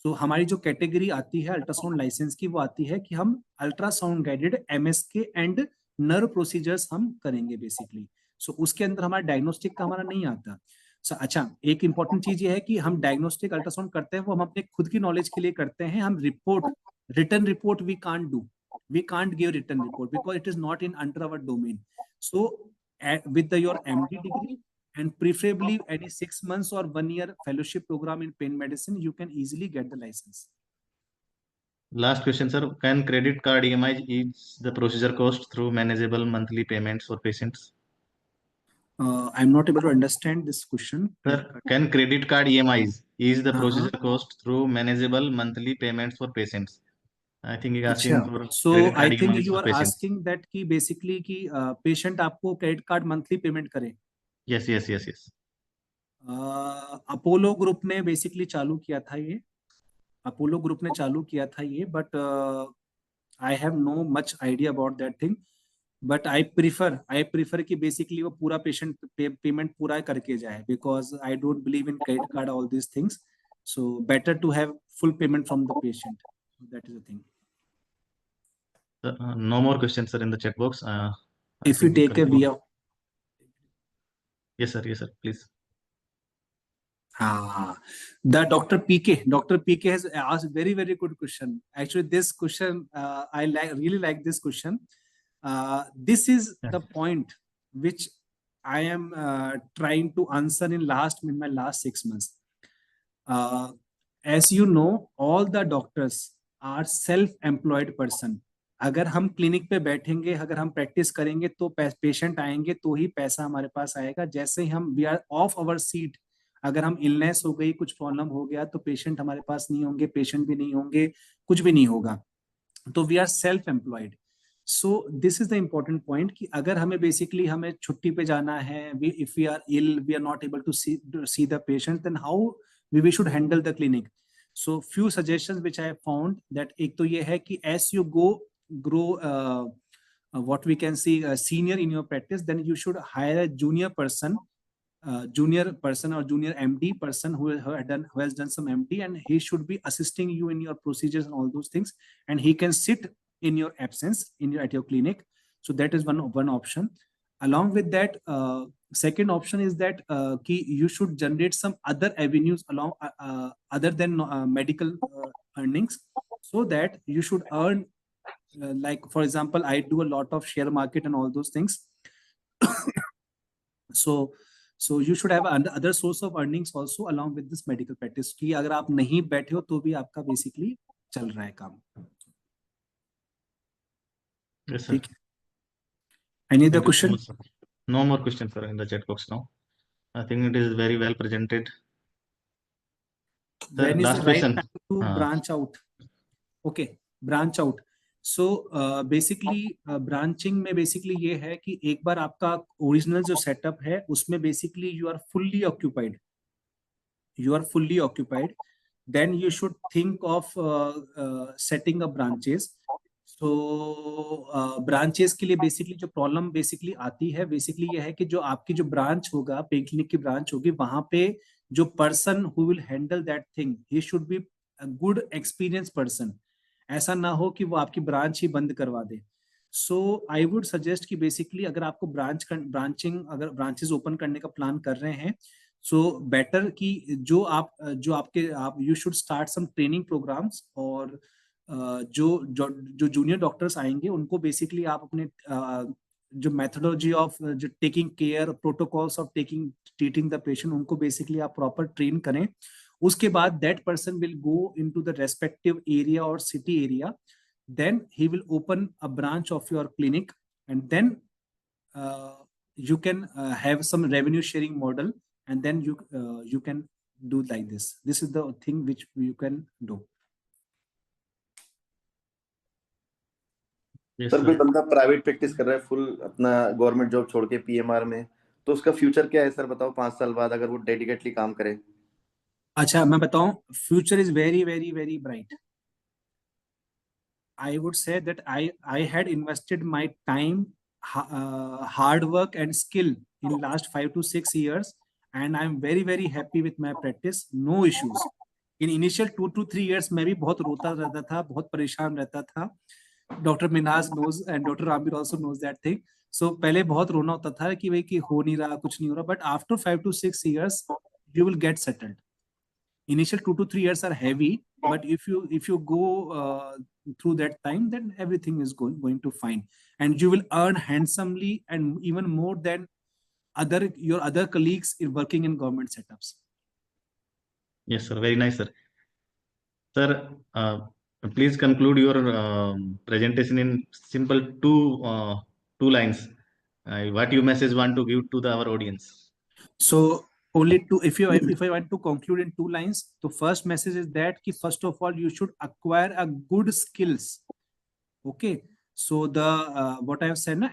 तो हमारी जो कैटेगरी आती है अल्ट्रासाउंड लाइसेंस की, वो आती है कि हम ultrasound guided MSK and nerve procedures हम करेंगे बेसिकली. सो उसके अंदर हमारा डायग्नोस्टिक का हमारा नहीं आता. अच्छा, एक इंपॉर्टेंट चीज ये है कि हम डायग्नोस्टिक अल्ट्रासाउंड करते हैं वो हम अपने खुद की नॉलेज के लिए करते हैं. हम report, return report we can't do, we can't give return report because it is not in under our domain. So with your MD degree and preferably any 6 months or 1 year fellowship program in pain medicine, you can easily get the license. Last question, sir. Can credit card EMI ease the procedure cost through manageable monthly payments for patients? I'm not able to understand this question. Sir, can credit card EMIs ease the हाँ. procedure cost through manageable monthly payments for patients? I think he's अच्छा, asking for so credit I card think EMIs you for are patients. Asking that कि basically कि patient आपको credit card monthly payment करे. Yes, yes, yes, yes. Apollo group ने basically चालू किया था ये, अपोलो ग्रुप ने चालू किया था ये, but I have no much idea about that thing. But I prefer कि बेसिकली वो पूरा पेशेंट पेमेंट पूरा करके जाए, because I don't believe in credit card all this things. So better to have full payment from the patient, that is the thing. No more questions, sir, in the chat box. I If you think we take a conclude. via Yes, sir. Yes, sir. Please. The Dr. PK has asked very good question. Actually, this question I really like this question. This is the point which I am trying to answer in my last 6 months. As you know, all the doctors are self-employed person. अगर हम clinic पे बैठेंगे, अगर हम practice करेंगे तो patient आएंगे तो ही पैसा हमारे पास आएगा. जैसे ही हम we are off our seat, अगर हम इलनेस हो गई, कुछ प्रॉब्लम हो गया, तो पेशेंट हमारे पास नहीं होंगे, पेशेंट भी नहीं होंगे, कुछ भी नहीं होगा. तो we are self employed. So this is the important point कि अगर हमें बेसिकली हमें छुट्टी पे जाना है, if we are ill, we are not able to see the patient, then how we should handle the clinic. So few suggestions which I found that, एक तो ये है कि as you grow what we can see senior in your practice, then you should hire a junior person or junior MD person who has done some MD, and he should be assisting you in your procedures and all those things, and he can sit in your absence at your clinic. So that is one option. Along with that, second option is that you should generate some other avenues along other than medical earnings, so that you should earn like, for example, I do a lot of share market and all those things. so you should have other source of earnings also along with this medical practice, कि अगर आप नहीं बैठे हो तो भी आपका basically चल रहा है काम. Yes, sir. ठीक है. Any other Thank you so question? much, sir. No more questions, sir, in the chat box now. I think it is very well presented. Sir, When is last the right question. time to branch out? Okay, branch out. So basically branching में basically ये है कि एक बार आपका original जो setup है उसमें basically you are fully occupied. You are fully occupied. Then you should think of setting up branches. So branches के लिए basically जो problem basically आती है basically ये है कि जो आपकी जो branch होगा पेन क्लिनिक की branch होगी वहां पे जो person who will handle that thing he should be a good experienced person. ऐसा ना हो कि वो आपकी ब्रांच ही बंद करवा दे. सो आई वुड सजेस्ट कि बेसिकली अगर आपको ब्रांचिंग अगर ब्रांचेस ओपन करने का प्लान कर रहे हैं सो बेटर कि जो आपके you should start some training programs और जो जूनियर डॉक्टर्स आएंगे उनको बेसिकली आप अपने जो मेथोडोलॉजी ऑफ जो taking care protocols of treating the patient उनको बेसिकली आप प्रॉपर ट्रेन करें. उसके बाद that person will go into the respective area और city area. Then he will open a branch of your clinic and then you can have some revenue sharing model and then you can do like this. This is the thing which you can do. Yes, sir sir. कोई बंदा private practice कर रहा है full अपना government job छोड़ के PMR में, तो उसका फ्यूचर क्या है सर बताओ 5 साल बाद अगर वो डेडिकेटली काम करे? अच्छा मैं बताऊं, future is very very very bright. I would say that I had invested my time, hard work and skill in last 5 to 6 years, and I'm very very happy with my practice. No issues. In initial 2 to 3 years मैं भी बहुत रोता रहता था, बहुत परेशान रहता था. Dr. Minhas knows and Dr. Amir also knows that thing. So पहले बहुत रोना होता था कि भाई कि हो नहीं रहा, कुछ नहीं हो रहा. But after 5 to 6 years, you will get settled. Initial 2 to 3 years are heavy, but if you go through that time, then everything is going to fine, and you will earn handsomely and even more than your other colleagues in working in government setups. Yes, sir. Very nice, sir. Sir, please conclude your presentation in simple two lines. What you message want to give to our audience? So only two. If I want to conclude in 2 lines, the first message is that ki first of all you should acquire a good skills. Okay. So the what I have said na,